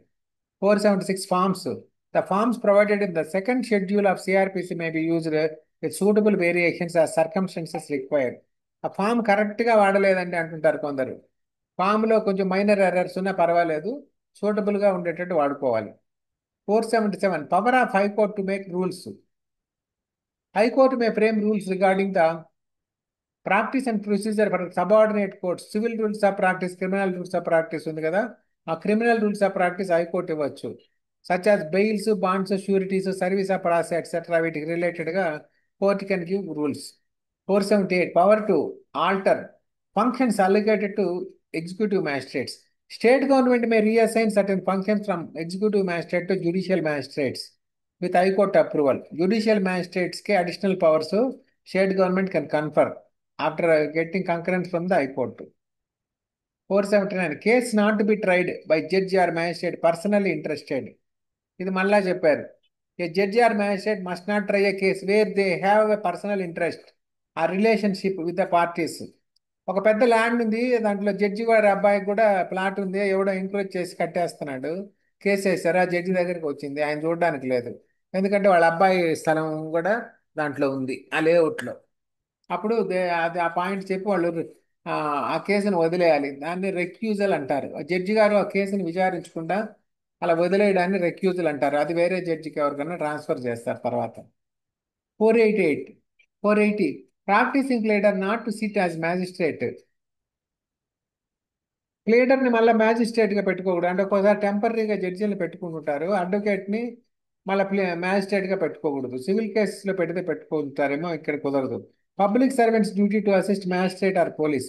476 forms. The forms provided in the second schedule of CrPC may be used with suitable variations as circumstances required. ఆ ఫామ్ కరెక్ట్గా వాడలేదండి అంటుంటారు కొందరు. ఫామ్లో కొంచెం మైనర్ ఎర్రర్స్ ఉన్నా పర్వాలేదు, సూటబుల్గా ఉండేటట్టు వాడుకోవాలి. 477 power of high court to make rules. High court may frame rules regarding the practice and procedure for subordinate courts. Civil rules of practice, criminal rules of practice ఉంది కదా, ఆ criminal rules of practice high court ఇవ్వచ్చు. Such as bails, bonds, sureties, service of process etcetera, వీటికి రిలేటెడ్గా court can give rules. 478 power to alter functions allocated to executive magistrates. State government may reassign certain functions from executive magistrate to judicial magistrates with high court approval. Judicial magistrates ke additional powers state government can confer after getting concurrence from the high court. 479 case not to be tried by judge or magistrate personally interested. ఇది మళ్ళా చెప్పారు. A judge or magistrate must not try a case where they have a personal interest or relationship with the parties. ఒక పెద్ద ల్యాండ్ ఉంది, దాంట్లో జడ్జి గారి అబ్బాయికి కూడా ప్లాట్ ఉంది, ఎవడో ఎంక్రోచ్ చేసి కట్టేస్తున్నాడు, కేసు వేశారు, ఆ జడ్జి దగ్గరికి వచ్చింది, ఆయన చూడడానికి లేదు, ఎందుకంటే వాళ్ళ అబ్బాయి స్థలం కూడా దాంట్లో ఉంది ఆ లేఅవుట్లో. అప్పుడు అది ఆ పాయింట్ చెప్పి వాళ్ళు ఆ కేసును వదిలేయాలి. దాన్ని రెక్యూజల్ అంటారు. జడ్జి గారు ఆ కేసుని విచారించకుండా అలా వదిలేయడాన్ని రెక్యూజల్ అంటారు. అది వేరే జడ్జికి ఎవరికైనా ట్రాన్స్ఫర్ చేస్తారు తర్వాత. 488 480 practising pleader not to sit as magistrate. ప్లేడర్ని మళ్ళీ మ్యాజిస్ట్రేట్గా పెట్టుకోకూడదు. అంటే ఒక్కోసారి టెంపరీగా జడ్జిని పెట్టుకుంటుంటారు, అడ్వకేట్ని మళ్ళీ మ్యాజిస్ట్రేట్గా పెట్టుకోకూడదు. సివిల్ కేసెస్లో పెడితే పెట్టుకుంటారేమో, ఇక్కడ కుదరదు. Public servants duty to assist magistrate or police.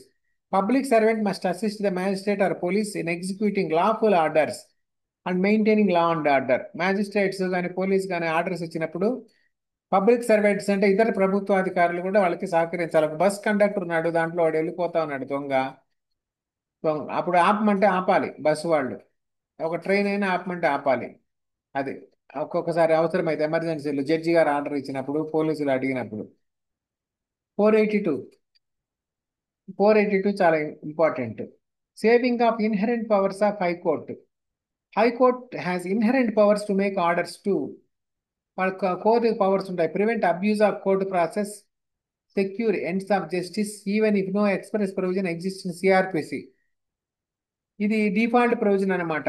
Public servant must assist the magistrate or police in executing lawful orders and maintaining law and order. Magistrates కానీ పోలీస్ కానీ ఆర్డర్స్ ఇచ్చినప్పుడు పబ్లిక్ సర్వెంట్స్ అంటే ఇతర ప్రభుత్వ అధికారులు కూడా వాళ్ళకి సహకరించాలి. ఒక బస్ కండక్టర్ ఉన్నాడు, దాంట్లో వాడు వెళ్ళిపోతా ఉన్నాడు దొంగ, అప్పుడు ఆపమంటే ఆపాలి బస్సు వాళ్ళు. ఒక ట్రైన్ అయినా ఆపమంటే ఆపాలి. అది ఒక్కొక్కసారి అవసరమైతే ఎమర్జెన్సీలు జడ్జి గారు ఆర్డర్ ఇచ్చినప్పుడు, పోలీసులు అడిగినప్పుడు. 482 482 చాలా important. Saving of inherent powers of high court. High court has inherent powers to make orders to. Court powers ఉంటాయి. Prevent abuse of court process, secure ends of justice even if no express provision exist in CrPC. ఇది డిఫాల్ట్ ప్రొవిజన్ అనమాట.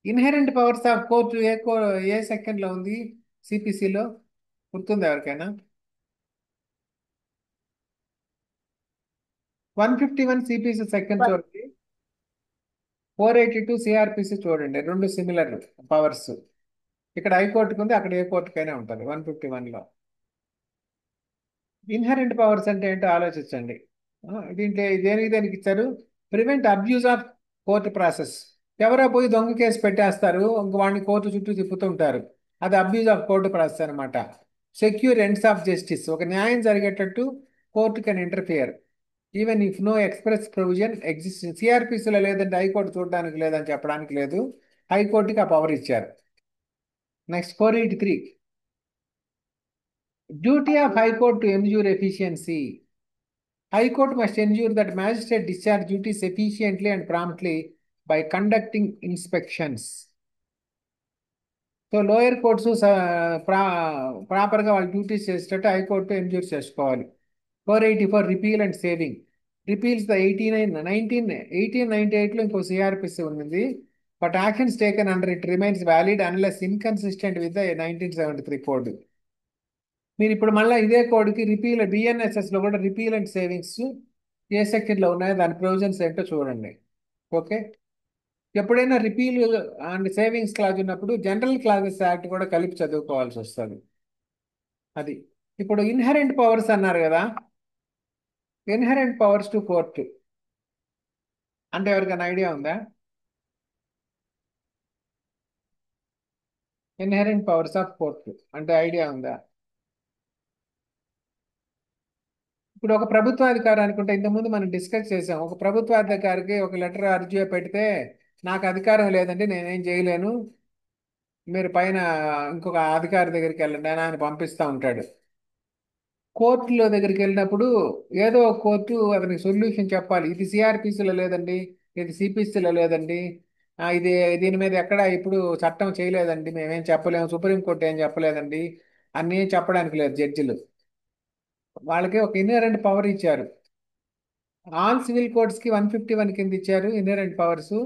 ఇన్హెరెంట్ పవర్స్ ఆఫ్ కోర్టు ఏ సెకండ్లో ఉంది సిపిసిలో గుర్తుంది ఎవరికైనా? 151 సిపిసి సెకండ్ చూడండి, 482 సిఆర్పిసి చూడండి, రెండు సిమిలర్ పవర్స్. ఇక్కడ హైకోర్టుకు ఉంది, అక్కడ ఏ కోర్టుకైనా ఉంటుంది 151లో. ఇన్హెరెంట్ పవర్స్ అంటే ఏంటో ఆలోచించండి. దీంట్లో దేనికి ఇచ్చారు? Prevent abuse of court process. ఎవరో పోయి దొంగ కేసు పెట్టేస్తారు, వాడిని కోర్టు చుట్టూ తిప్పుతుంటారు, అది అబ్యూజ్ ఆఫ్ కోర్టు ప్రాసెస్ అనమాట. Secure ends of justice. ఒక న్యాయం జరిగేటట్టు court can interfere even if no express provision exist. సిఆర్పిసిలో లేదంటే హైకోర్టు చూడడానికి లేదని చెప్పడానికి లేదు, హైకోర్టుకి ఆ పవర్ ఇచ్చారు. Next 483 Duty of High Court to ensure efficiency. High Court must ensure that magistrate discharge duties efficiently and promptly by conducting inspections. So lower courts ప్రాపర్గా వాళ్ళ డ్యూటీస్ చేసేటట్టు హైకోర్టు ఎంజూర్ చేసుకోవాలి. 484 రిపీల్ అండ్ సేవింగ్. రిపీల్స్ ద 1898లో ఇంకో సిఆర్పిసి ఉంది. But actions taken under it remains valid unless inconsistent with the 1973 code. మీరు ఇప్పుడు మళ్ళీ ఇదే కోడ్కి రిపీల్ బిఎన్ఎస్ఎస్లో కూడా రిపీల్ అండ్ సేవింగ్స్ ఏ సెక్షన్లో ఉన్నాయో దాని ప్రొవిజన్స్ ఏంటో చూడండి. ఓకే, ఎప్పుడైనా రిపీల్ అండ్ సేవింగ్స్ క్లాజ్ ఉన్నప్పుడు జనరల్ క్లాజెస్ యాక్ట్ కూడా కలిపి చదువుకోవాల్సి వస్తుంది. అది ఇప్పుడు ఇన్హెరెంట్ పవర్స్ అన్నారు కదా, ఇన్హెరెంట్ పవర్స్ టు కోర్టు అంటే ఎవరికైనా ఐడియా ఉందా? ఇన్హెరెంట్ పవర్స్ ఆఫ్ కోర్టు అంటే ఐడియా ఉందా? ఇప్పుడు ఒక ప్రభుత్వాధికారి అనుకుంటే ఇంతకుముందు మనం డిస్కస్ చేసాం. ఒక ప్రభుత్వాధికారికి ఒక లెటర్ అర్జీ పెడితే నాకు అధికారం లేదండి, నేనేం చేయలేను, మీరు పైన ఇంకొక అధికారి దగ్గరికి వెళ్ళండి అని ఆయన పంపిస్తూ ఉంటాడు. కోర్టులో దగ్గరికి వెళ్ళినప్పుడు ఏదో ఒక కోర్టు అతనికి సొల్యూషన్ చెప్పాలి. ఇది సిఆర్పిసిలో లేదండి, ఇది సిపిసిలో లేదండి, ఇది దీని మీద ఎక్కడ ఇప్పుడు చట్టం చేయలేదండి, మేమేం చెప్పలేము, సుప్రీంకోర్టు ఏం చెప్పలేదండి అన్నీ చెప్పడానికి లేదు జడ్జిలు. వాళ్ళకి ఒక ఇన్హెరెంట్ పవర్ ఇచ్చారు. ఆల్ సివిల్ కోర్ట్స్కి 151 కింద ఇచ్చారు ఇన్హెరెంట్ పవర్స్,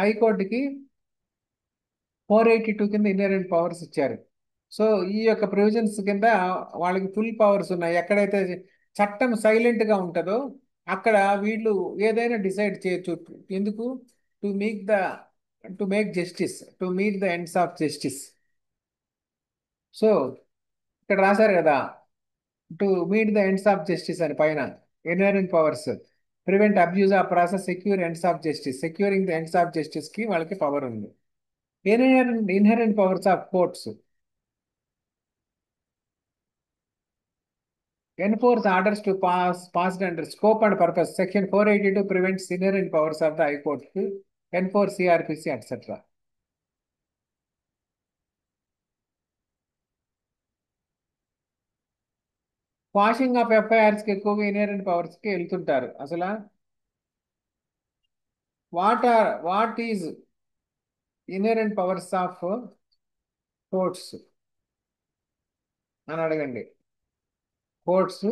హైకోర్టుకి 482 కింద ఇన్హెరెంట్ పవర్స్ ఇచ్చారు. సో ఈ యొక్క ప్రొవిజన్స్ కింద వాళ్ళకి ఫుల్ పవర్స్ ఉన్నాయి. ఎక్కడైతే చట్టం సైలెంట్గా ఉంటుందో అక్కడ వీళ్ళు ఏదైనా డిసైడ్ చేయొచ్చు. ఎందుకు? To make the to make justice, to meet the ends of justice. So ఇక్కడ రాశారు కదా, to meet the ends of justice అని పైన inherent powers prevent abuse of process, secure ends of justice. Securing the ends of జస్టిస్కి వాళ్ళకి పవర్ ఉంది. Inherent powers of courts enforce orders to passed under scope and purpose. Section 482 prevents inherent powers of the High Court to enforce CRPC, etc. Quashing of FIRs కి ఎక్కువగా ఇన్హెరెంట్ పవర్స్ కి వెళ్తుంటారు. అసలు what is inherent powers of courts అని అడగండి. Courts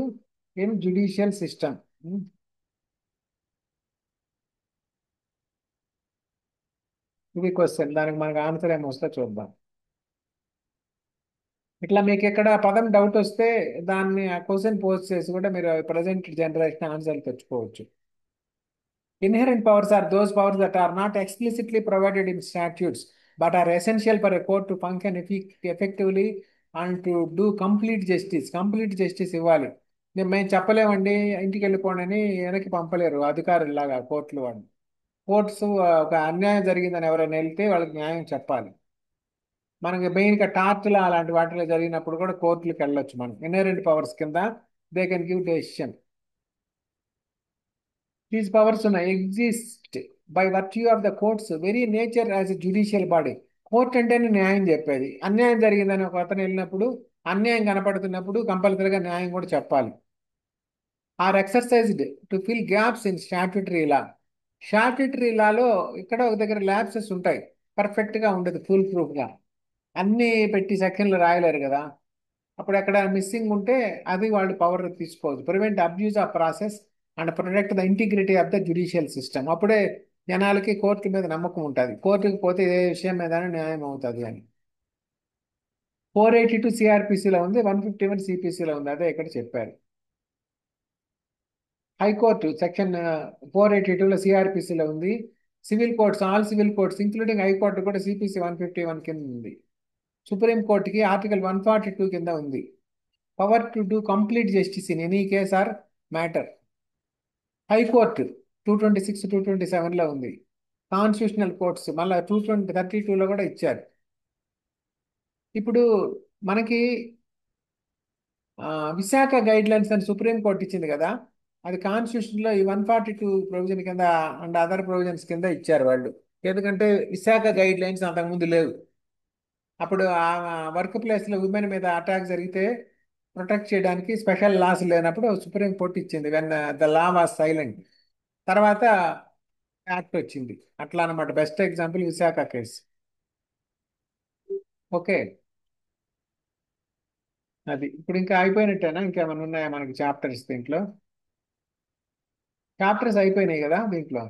in judicial system. ఇది క్వశ్చన్, దానికి మనకు ఆన్సర్ ఏమొస్తో చూద్దాం. ఇట్లా మీకు ఎక్కడ పదం డౌట్ వస్తే దాన్ని ఆ క్వశ్చన్ పోస్ట్ చేసి కూడా మీరు ప్రజెంట్ జనరేషన్ ఆన్సర్లు తెచ్చుకోవచ్చు. Inherent powers are those powers that are not explicitly provided in statutes but are essential for a court to function effectively and to do complete justice. Complete justice ఇవ్వాలి. మేము చెప్పలేమండి ఇంటికి వెళ్ళిపోండి అని వెనక్కి పంపలేరు అధికారులాగా కోర్టులు. వాళ్ళు కోర్ట్స్ ఒక అన్యాయం జరిగిందని ఎవరైనా వెళ్తే వాళ్ళకి న్యాయం చెప్పాలి. మనకి మెయిన్గా టార్చ్లు అలాంటి వాటిలో జరిగినప్పుడు కూడా కోర్టులకు వెళ్ళొచ్చు. మనం ఇన్హెరెంట్ పవర్స్ కింద they can give decision. These powers exist by virtue of the court's very nature as a judicial body. Court అంటేనే న్యాయం చెప్పేది. అన్యాయం జరిగిందని ఒక అతను వెళ్ళినప్పుడు, అన్యాయం కనపడుతున్నప్పుడు కంపల్సరీగా న్యాయం కూడా చెప్పాలి. Or exercised to fill gaps in statutory law. Statutory లాలో ఇక్కడ ఒక దగ్గర ల్యాప్సెస్ ఉంటాయి, పర్ఫెక్ట్గా ఉండదు, ఫుల్ ప్రూఫ్గా అన్నీ పెట్టి సెక్షన్లు రాయలేరు కదా. అప్పుడు ఎక్కడ మిస్సింగ్ ఉంటే అది వాళ్ళు పవర్ తీసుకోవచ్చు. Prevent abuse of process and protect the integrity of the judicial system. అప్పుడే జనాలకి కోర్టు మీద నమ్మకం ఉంటుంది, కోర్టుకి పోతే ఏ విషయం మీద న్యాయం అవుతుంది అని. 482 సిఆర్పిసిలో ఉంది, 151 సిపిసిలో ఉంది, అదే ఇక్కడ చెప్పారు. హైకోర్టు సెక్షన్ 482లో సిఆర్పిసిలో ఉంది. Civil courts, all civil courts including high court కూడా సిపిసి 151 కింద ఉంది. సుప్రీం కోర్టుకి ఆర్టికల్ 142 కింద ఉంది. Power to do complete justice in any case or matter. High court 226, 227లో ఉంది. కాన్స్టిట్యూషనల్ కోర్ట్స్ మళ్ళీ 232లో కూడా ఇచ్చారు. ఇప్పుడు మనకి విశాఖ గైడ్ లైన్స్ అని సుప్రీం కోర్టు ఇచ్చింది కదా, అది కాన్స్టిట్యూషన్లో ఈ 142 ప్రొవిజన్ కింద అండ్ అదర్ ప్రొవిజన్స్ కింద ఇచ్చారు వాళ్ళు. ఎందుకంటే విశాఖ గైడ్ లైన్స్ అంతకుముందు లేవు. అప్పుడు ఆ వర్క్ ప్లేస్లో ఉమెన్ మీద అటాక్ జరిగితే ప్రొటెక్ట్ చేయడానికి స్పెషల్ లాస్ లేనప్పుడు సుప్రీం కోర్టు ఇచ్చింది when the law was silent. తర్వాత యాక్ట్ వచ్చింది. అట్లా అనమాట. Best example Visakha case. Okay, అది ఇప్పుడు ఇంకా అయిపోయినట్టేనా? ఇంకేమైనా ఉన్నాయా మనకి చాప్టర్స్ దీంట్లో? చాప్టర్స్ అయిపోయినాయి కదా దీంట్లో.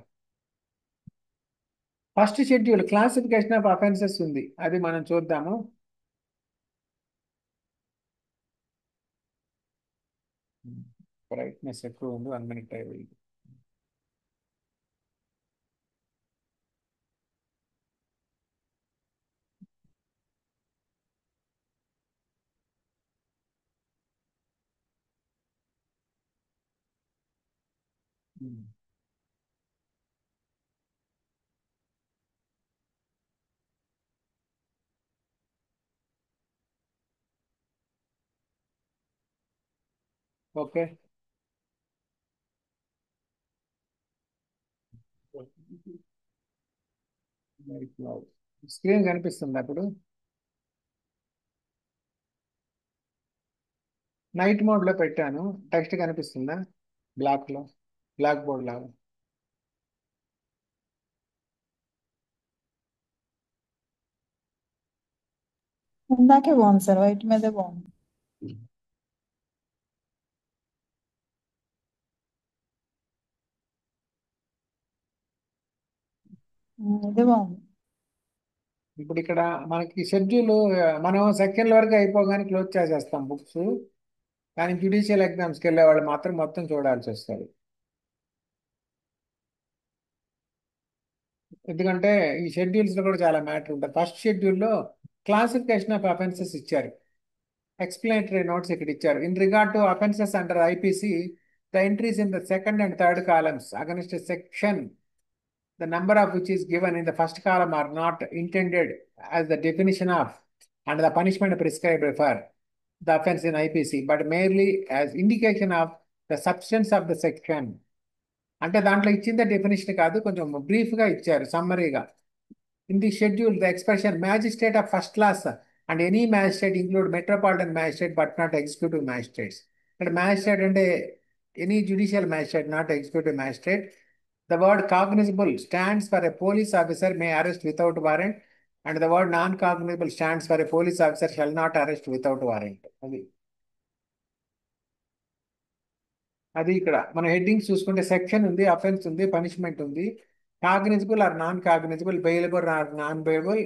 First schedule classification of offences ఉంది, అది మనం చూద్దాము. బ్రైట్నెస్ ఎక్కువ ఉంది, 1 minute అయ్యి. ఓకే, స్క్రీన్ కనిపిస్తుంది అప్పుడు. నైట్ మోడ్ లో పెట్టాను, టెక్స్ట్ కనిపిస్తుందా? బ్లాక్ లో, బ్లాక్ బోర్డ్ లాగా. ఇందాకే బాగుంది సార్, వైట్ మీదే బాగుంది. ఇదే బాగుంది. ఇప్పుడు ఇక్కడ మనకి షెడ్యూల్, మనం సెకండ్ వరకు అయిపోగానే క్లోజ్ చేసేస్తాం బుక్స్. కానీ జ్యుడిషియల్ ఎగ్జామ్స్కి వెళ్ళే వాళ్ళు మాత్రం మొత్తం చూడాల్సి వస్తుంది. ఎందుకంటే ఈ షెడ్యూల్స్ లో కూడా చాలా మ్యాటర్ ఉంటుంది. ఫస్ట్ షెడ్యూల్లో క్లాసిఫికేషన్ ఆఫ్ అఫెన్సెస్ ఇచ్చారు, ఎక్స్ప్లెనేటరీ నోట్స్ ఇక్కడ ఇచ్చారు. In regard to offences under IPC, the entries in the second and third columns against section, the number of which is given in the first column are not intended as the definition of and the punishment prescribed for the offense in IPC, but merely as indication of the substance of the section. అంటే దాంట్లో ఇచ్చిందే డెఫినేషన్ కాదు, కొంచెం బ్రీఫ్గా ఇచ్చారు, సమ్మరీగా. In the schedule the expression magistrate of first class and any magistrate include metropolitan magistrate but not executive magistrates. ఇక్కడ మ్యాజిస్ట్రేట్ అంటే any judicial magistrate, not executive magistrate. The word cognizable stands for a police officer may arrest without warrant, and the word non-cognizable stands for a police officer shall not arrest without warrant. అది ఇక్కడ మన హెడ్డింగ్స్ చూసుకుంటే సెక్షన్ ఉంది, అఫెన్స్ ఉంది, పనిష్మెంట్ ఉంది. Cognizable or non cognizable, bailable or non bailable,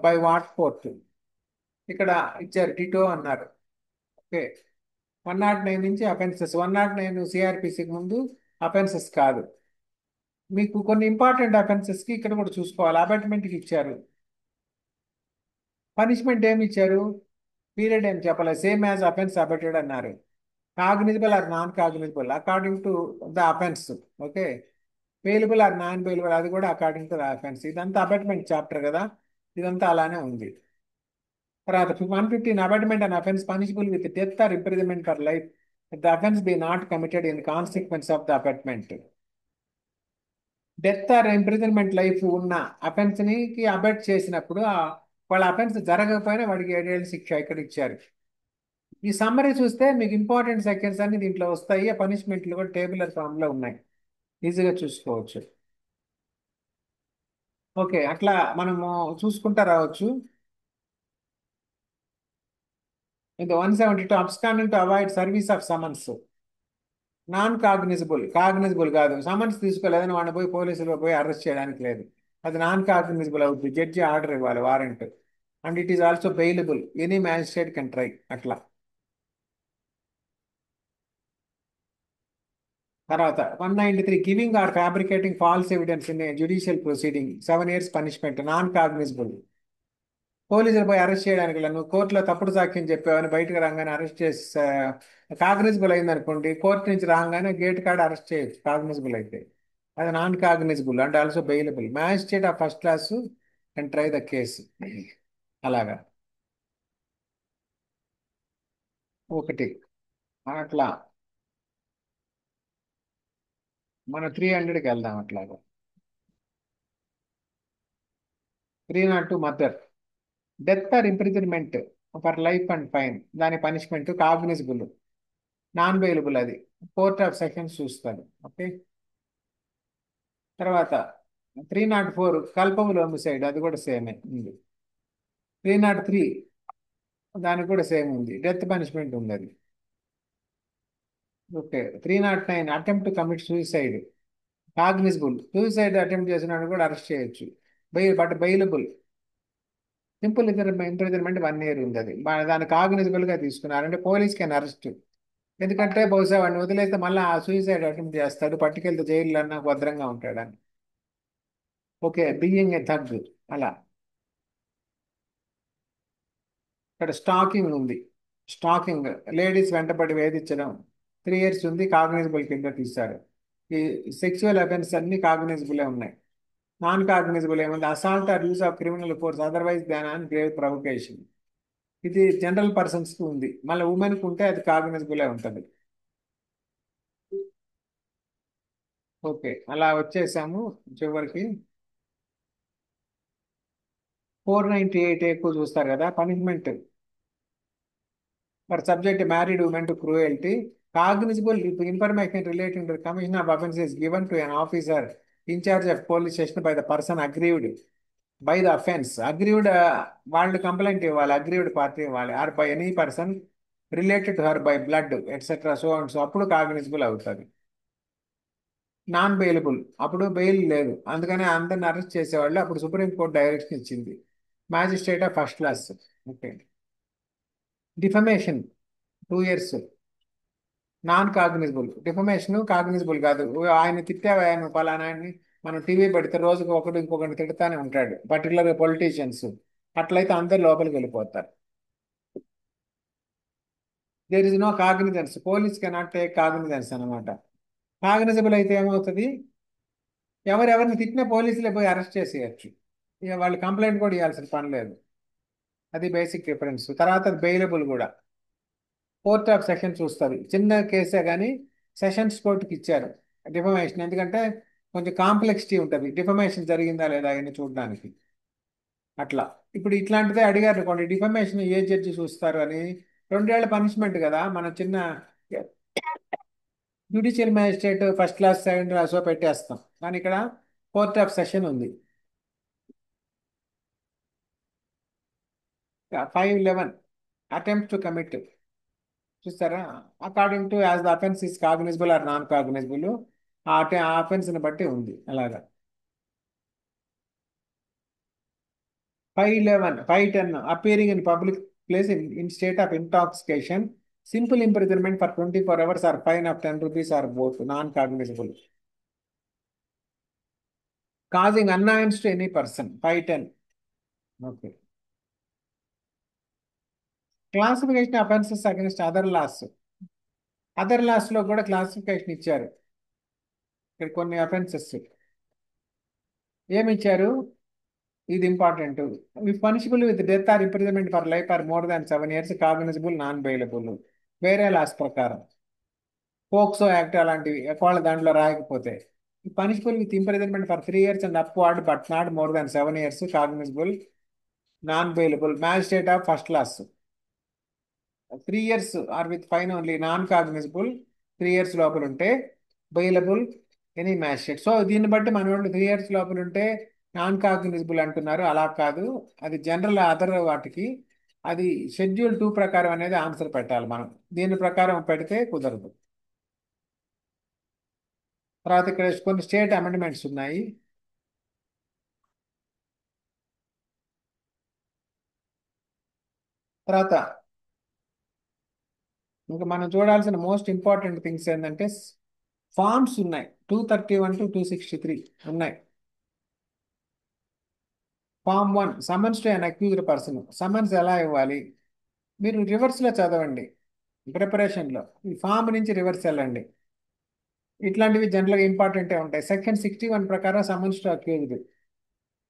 by what court ఇక్కడ ఇచ్చారు, డిటో అన్నారు. ఓకే, 109 నుంచి అఫెన్సెస్. 109 సిఆర్పిసికి ముందు అఫెన్సెస్ కాదు. మీకు కొన్ని ఇంపార్టెంట్ అఫెన్సెస్కి ఇక్కడ కూడా చూసుకోవాలి. అబెట్మెంట్కి ఇచ్చారు. పనిష్మెంట్ ఏమి ఇచ్చారు? పీరియడ్ ఏం చెప్పాలి, సేమ్ యాజ్ అఫెన్స్ అబెటెడ్ అన్నారు. Cognizable or non cognizable according to the offence. Okay, bailable or non bailable, అది కూడా అకార్డింగ్ టు ద అఫెన్స్. ఇదంతా అబెట్మెంట్ చాప్టర్ కదా, ఇదంతా అలానే ఉంది. తర్వాత 115 abetment and offence punishable with death or imprisonment for life the offence be not committed in consequence of the abetment. Death or imprisonment life ఉన్న అఫెన్స్ని అబెట్ చేసినప్పుడు వాళ్ళ అఫెన్స్ జరగకపోయినా వాడికి 7 ఏళ్ళ శిక్ష ఇక్కడ ఇచ్చారు. ఈ సమ్మరీ చూస్తే మీకు ఇంపార్టెంట్ సెక్షన్స్ అన్ని దీంట్లో వస్తాయి. ఆ పనిష్మెంట్లు కూడా టేబులర్ ఫామ్లో ఉన్నాయి, ఈజీగా చూసుకోవచ్చు. ఓకే, అట్లా మనము చూసుకుంటా రావచ్చు. ఇది 172 absconding to avoid service of summons. Non cognizable, cognizable కాదు. సమన్స్ తీసుకోలేదని వాడిని పోయి పోలీసులు పోయి అరెస్ట్ చేయడానికి లేదు, అది నాన్ కాగ్నిజబుల్ అవుతుంది. జడ్జి ఆర్డర్ ఇవ్వాలి, warrant. And it is also bailable, any magistrate can try. అట్లా తర్వాత 193 giving or fabricating false evidence in judicial proceeding, 7 years punishment, non cognizable. పోలీసులు పోయి అరెస్ట్ చేయడానికి లేదు, నువ్వు కోర్టులో తప్పుడు సాక్ష్యం చెప్పావని బయటకు రాగానే అరెస్ట్ చేసి కాగ్నిజబుల్ అయింది అనుకోండి, కోర్టు నుంచి రాగానే గేట్ కాడ అరెస్ట్ చేయొచ్చు కాగ్నిజబుల్ అయితే. అది non cognizable and also bailable. Magistrate of first class and try the case. అలాగా ఒకటి. అట్లా మనం 300కి వెళ్దాం. అట్లాగా 302 murder, death or imprisonment for life and fine. దాని పనిష్మెంట్ కాగ్నిజబుల్, నాన్ బెయిలబుల్. అది కోర్ట్ ఆఫ్ సెషన్స్ చూస్తారు. ఓకే. తర్వాత 304 కల్పబుల్ హోమిసైడ్, అది కూడా సేమే ఉంది. 303 దానికి కూడా సేమ్ ఉంది, డెత్ పనిష్మెంట్ ఉంది అది. Okay. 309 attempt to commit suicide, cognisable. Suicide attempt చేసిన కూడా అరెస్ట్ చేయొచ్చు, but bailable. Simple imprisonment 1 year ఉంది. అది దాన్ని కాగ్నిజబుల్ గా తీసుకున్నారు, అంటే పోలీస్ కెన్ అరెస్ట్. ఎందుకంటే బహుశా వాడిని వదిలేస్తే మళ్ళీ ఆ సూసైడ్ అటెంప్ట్ చేస్తాడు, పట్టుకెళ్తే జైల్లో అన్నా భద్రంగా ఉంటాడని. ఓకే. బీయింగ్ ఏ థగ్, అలా. ఇక్కడ స్టాకింగ్ ఉంది. స్టాకింగ్, లేడీస్ వెంటపడి వేధించడం, 3 years ఉంది, కాగ్నిజబుల్ కింద తీశారు. ఈ సెక్చువల్ అఫెన్స్ అన్ని కాగ్నిజబులే ఉన్నాయి. నాన్ కాగ్నిజబుల్ ఏముంది, assault or use of criminal force otherwise than on grave provocation. ఇది జనరల్ పర్సన్స్ కి ఉంది, మళ్ళీ ఉమెన్ కి ఉంటే అది కాగ్నిజబులే ఉంటుంది. ఓకే. అలా వచ్చేసాము చివరికి. 498 ఎక్కువ చూస్తారు కదా, punishment for subject married women to cruelty. Cognizable information relating to commission of offence is given to an officer in charge of police station by the person aggrieved by the offence. Aggrieved వాళ్ళు కంప్లైంట్ ఇవ్వాలి, అగ్రీవ్డ్ పార్టీ ఇవ్వాలి, or by any person related to her by blood etcetera so and so, అప్పుడు కాగ్నిజబుల్ అవుతుంది. నాన్ బెయిలబుల్, అప్పుడు బెయిల్ లేదు, అందుకని అందరిని అరెస్ట్ చేసేవాళ్ళు. అప్పుడు సుప్రీంకోర్టు డైరెక్షన్ ఇచ్చింది, magistrate of first class. Okay. Defamation 2 years, non cognisable. Defamation cognisable కాదు. ఆయన తిట్టావు, ఆయన పలానా ఆయన్ని, మనం టీవీ పెడితే రోజుకు ఒకటి ఇంకొకటి తిడతానే ఉంటాడు, పర్టికులర్ పొలిటీషియన్స్. అట్లయితే అందరు లోపలికి వెళ్ళిపోతారు. There is no cognizance, police cannot take cognizance అనమాట. కాగ్నిజబుల్ అయితే ఏమవుతుంది, ఎవరెవరిని తిట్టినా పోలీసులే పోయి అరెస్ట్ చేసేయచ్చు, ఇక వాళ్ళు కంప్లైంట్ కూడా ఇవ్వాల్సిన పని లేదు. అది బేసిక్ డిఫరెన్స్. తర్వాత బెయిలబుల్ కూడా కోర్ట్ ఆఫ్ సెషన్ చూస్తుంది, చిన్న కేసే కానీ సెషన్స్ కోర్టుకి ఇచ్చారు డిఫమేషన్, ఎందుకంటే కొంచెం కాంప్లెక్సిటీ ఉంటుంది, డిఫమేషన్ జరిగిందా లేదా అని చూడడానికి. అట్లా ఇప్పుడు ఇట్లాంటిదే అడిగారు అనుకోండి, డిఫమేషన్ ఏ జడ్జి చూస్తారు అని. 2 ఏళ్ల పనిష్మెంట్ కదా, మన చిన్న judicial magistrate first class second class పెట్టేస్తాం, కానీ ఇక్కడ కోర్ట్ ఆఫ్ సెషన్ ఉంది. 511 అటెంప్ట్ టు కమిట్, చూస్తారా, according to as the offence is cognizable or non cognizable, ఆ అఫెన్స్ని బట్టి ఉంది అలాగా. 510 appearing in public place in state of intoxication, simple imprisonment for 24 hours or fine of 10 rupees or both, non cognizable. Causing annoyance to any person 510. Okay. Classification offences against other loss, other loss లో కూడా క్లాసిఫికేషన్ ఇచ్చారు. ఇక్కడ కొన్ని అఫెన్సెస్ ఏమి ఇచ్చారు, ఇది important. Punishable with death or imprisonment for life or more than 7 years, cognizable, non bailable. వేరే లాస్ ప్రకారం పోక్సో యాక్ట్ అలాంటివి ఒకవేళ దాంట్లో రాయకపోతే, punishable with imprisonment for 3 years and upward but not more than 7 years, cognizable, non bailable. Magistrate of first class 3 years or with fine only, non cognizable. 3 years లోపల ఉంటే బెయిలబుల్ ఎనీ మ్యాజిస్ట్రేట్. సో దీన్ని బట్టి మన వాళ్ళు 3 years లోపల ఉంటే నాన్ కాగ్నిజబుల్ అంటున్నారు, అలా కాదు. అది జనరల్ అదర్ వాటికి, అది షెడ్యూల్ 2 ప్రకారం అనేది ఆన్సర్ పెట్టాలి మనం, దీని ప్రకారం పెడితే కుదరదు. తర్వాత ఇక్కడ కొన్ని స్టేట్ అమెండ్మెంట్స్ ఉన్నాయి. తర్వాత ఇంకా మనం చూడాల్సిన మోస్ట్ ఇంపార్టెంట్ థింగ్స్ ఏంటంటే ఫార్మ్స్ ఉన్నాయి, 231 to 263 ఉన్నాయి. Form 1 summons to an accused person, summons ఎలా ఇవ్వాలి మీరు రివర్స్లో చదవండి ప్రిపరేషన్లో, ఈ ఫామ్ నుంచి రివర్స్ వెళ్ళండి. ఇట్లాంటివి జనరల్గా ఇంపార్టెంటే ఉంటాయి. సెక్షన్ 61 ప్రకారం సమన్స్ టు అక్యూజ్డ్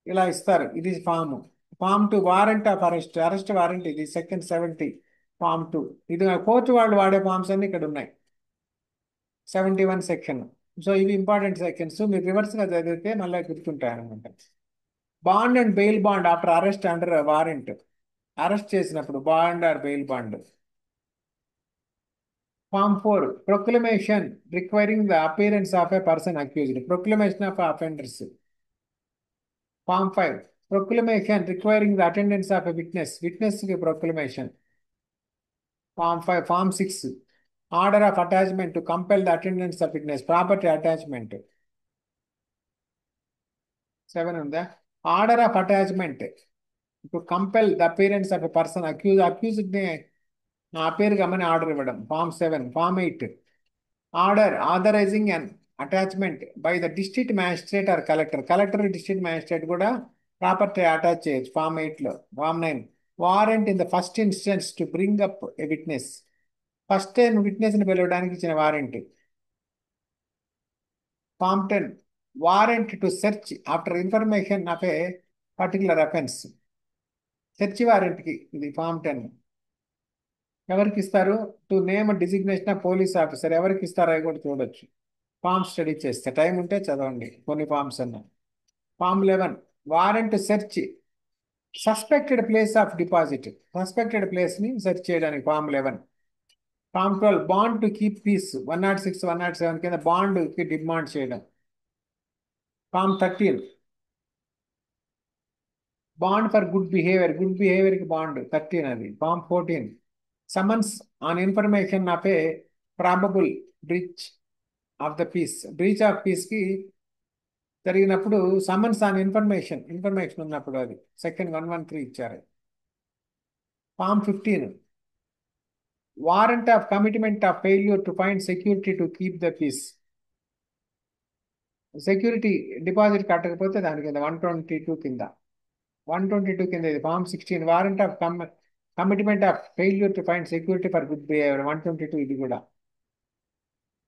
ఇలా ఇస్తారు, ఇది form. Form 2 warrant of arrest, arrest warrant, ఇది సెక్షన్ 70. ఫామ్ 2 ఇది కోర్టు వాళ్ళు వాడే ఫామ్స్ అన్ని ఇక్కడ ఉన్నాయి, 71 సెక్షన్. సో ఇవి ఇంపార్టెంట్ సెక్షన్స్, మీరు రివర్స్గా చదివితే మళ్ళీ గుర్తుంటాయి అనమాట. Bond and bail bond after arrest under warrant, arrest చేసినప్పుడు bond or bail bond. Form 4 proclamation requiring the appearance of a person accused, proclamation of offenders. Form 5 proclamation requiring the attendance of a witness, witness కి proclamation. Form 5. Form 6 order of attachment to compel the attendance of witness, property attachment. 7 ఉందా? Order of attachment to compel the appearance of a person accused ని నా పేరు గమని ఆర్డర్ ఇవ్వడం. Form 7. Form 8 order authorising and attachment by the district magistrate or collector, collector district magistrate కూడా ప్రాపర్టీ అటాచ్ చేయొచ్చు. ఫామ్ 8లో. Form 9 warrant in the first instance to bring up a witness, first time విట్నెస్ని పిలవడానికి ఇచ్చిన warrant. Form 10 warrant to search after information of a particular offence, search వారెంట్కి ఇది ఫామ్ 10. ఎవరికి ఇస్తారు? To name designation of police officer, ఎవరికి ఇస్తారో అవి కూడా చూడొచ్చు. ఫామ్ స్టడీ చేస్తే టైం ఉంటే చదవండి కొన్ని ఫామ్స్ అన్నా. Form 11 warrant search suspected place of deposit, suspected ప్లేస్ని సెర్చ్ చేయడానికి form 11. Form 12 bond to keep peace, 106, 107 కింద బాండ్కి డిమాండ్ చేయడం. Form 13 bond for good behaviour, good బిహేవియర్కి బాండ్ 13 అది. Form 14 summons on information of a probable breach of the peace, breach of పీస్కి జరిగినప్పుడు సమన్స్ ఆన్ ఇన్ఫర్మేషన్, ఇన్ఫర్మేషన్ ఉన్నప్పుడు అది. సెకండ్ 113 ఇచ్చారు. Form 15 warrant of commitment of failure to find security to keep the peace, security deposit కట్టకపోతే దాని కింద 122 కింద, 122 కింద ఇది. Form 16 warrant of commitment of failure to find security for good behaviour, 122 ఇది కూడా.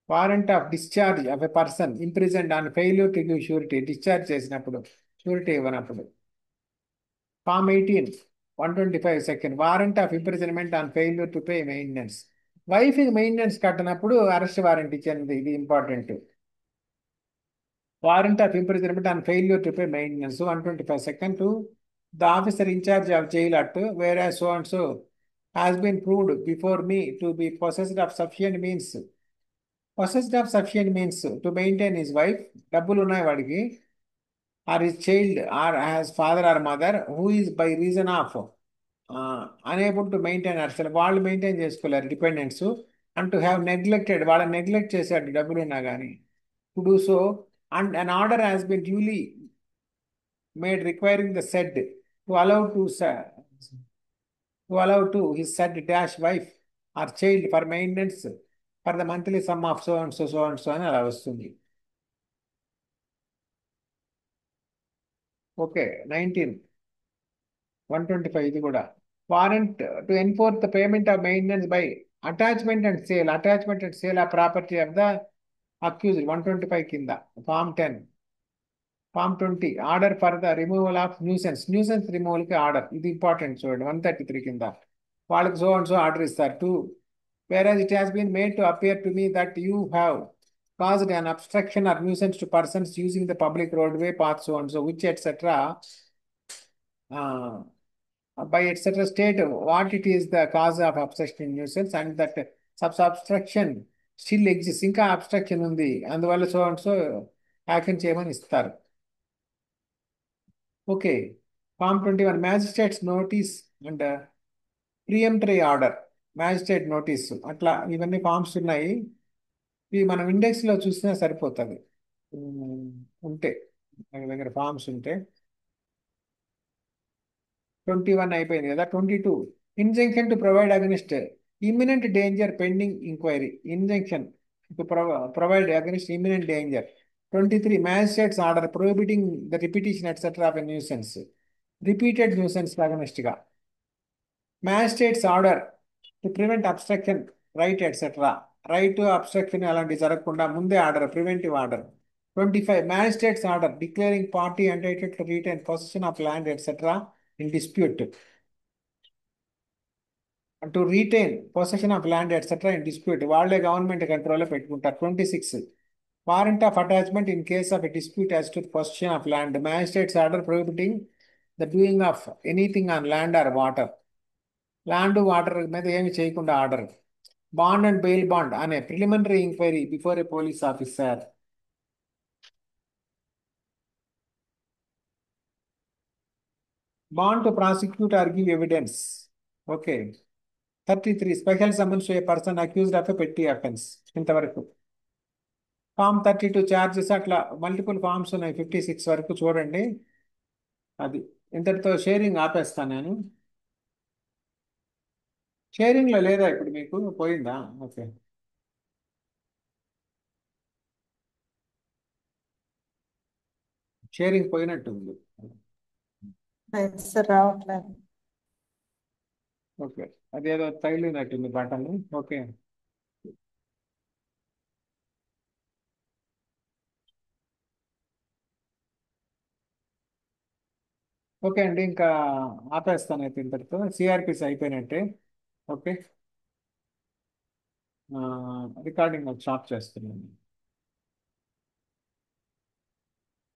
Warrant of discharge of a person imprisoned on failure to give surety, discharge చేసినప్పుడు షూరిటీ ఇవ్వనప్పుడు. Form 18 125 second warrant of imprisonment on failure to pay maintenance, wife maintenance కట్టినప్పుడు అరెస్ట్ వారెంట్ ఇచ్చేది, ఇది important. Warrant of imprisonment on failure to pay maintenance, 125 second to the officer in charge of jail at whereas so and so has been proved before me to be possessed of sufficient means, possessed of sufficient means to maintain his wife, డబ్బులు ఉన్నాయి వాడికి, or his child or has father or mother who is by reason of unable to maintain herself, వాళ్ళు మెయింటైన్ చేసుకోలేరు dependents, and to have neglected, వాళ్ళని నెగ్లెక్ట్ చేశాడు డబ్బులు ఉన్నా కానీ, to do so and an order has been duly made requiring the said to allow to his said dash wife or child for maintenance for the monthly sum of so and so అని అలా వస్తుంది. ఓకే. 19 125 ఇది కూడా. Warrant to enforce the payment of maintenance by attachment and sale, attachment and sale of property of the accused, 125 కింద. Form 10 form 20 order for the removal of nuisance, nuisance రిమూవల్కి ఆర్డర్, ఇది ఇంపార్టెంట్ చూడండి. 133 కింద వాళ్ళకి సో అండ్ సో ఆర్డర్ ఇస్తారు. 2 whereas it has been made to appear to me that you have caused an obstruction or nuisance to persons using the public roadway path so and so which etc by etc state what it is the cause of obstruction nuisance and that such obstruction still exists, ఇంకా అబ్స్ట్రక్షన్ ఉంది అందువల్ల సో అండ్ సో యాక్షన్ చేయమని ఇస్తారు. Okay. Form 21 magistrate's notice and peremptory order, magistrate notice, అట్లా ఇవన్నీ ఫామ్స్ ఉన్నాయి. ఇవి మనం ఇండెక్స్లో చూసినా సరిపోతుంది ఉంటే, దగ్గర ఫామ్స్ ఉంటే. 21 అయిపోయింది కదా. 22 injunction to provide against imminent danger pending inquiry, injunction to provide against imminent danger. 23 magistrate's order prohibiting the repetition etcetera of a nuisance, repeated nuisance అగెనిస్ట్గా. Magistrate's order to prevent obstruction riot etcetera, riot obstruction అలాంటివి జరగకుండా ముందే order, preventive order. 25 magistrate's order declaring party entitled to retain position of land etcetera in dispute, to retain possession of land etcetera in dispute, వాళ్ళే గవర్నమెంట్ కంట్రోల్లో పెట్టుకుంటారు. 26 warrant of attachment in case of a dispute as to possession of land, magistrate's order prohibiting the doing of anything on land or water. Land water మీద ఏమి చేయకుండా order. Bond and bail bond అనే preliminary inquiry before a police officer. Bond to prosecute or give evidence. Okay. 33 special summons to a person accused of a petty offence. ఇంతవరకు. ఫామ్ 32 చార్జెస్ అట్లా మల్టిపుల్ ఫామ్స్ ఉన్నాయి 56 వరకు చూడండి. అది ఇంతటితో షేరింగ్ ఆపేస్తాను నేను. షేరింగ్లో లేదా ఇప్పుడు మీకు పోయిందా? ఓకే. షేరింగ్ పోయినట్టుంది. సార్ రావట్లేదు. ఓకే. అదేదో తగిలినట్టుంది బటన్. ఓకే. ఓకే అండి, ఇంకా ఆపేస్తాను అయితే ఇంతటితో. సిఆర్పిస్ అయిపోయినట్టే. ఓకే. రికార్డింగ్ స్టాప్ చేస్తున్నాను.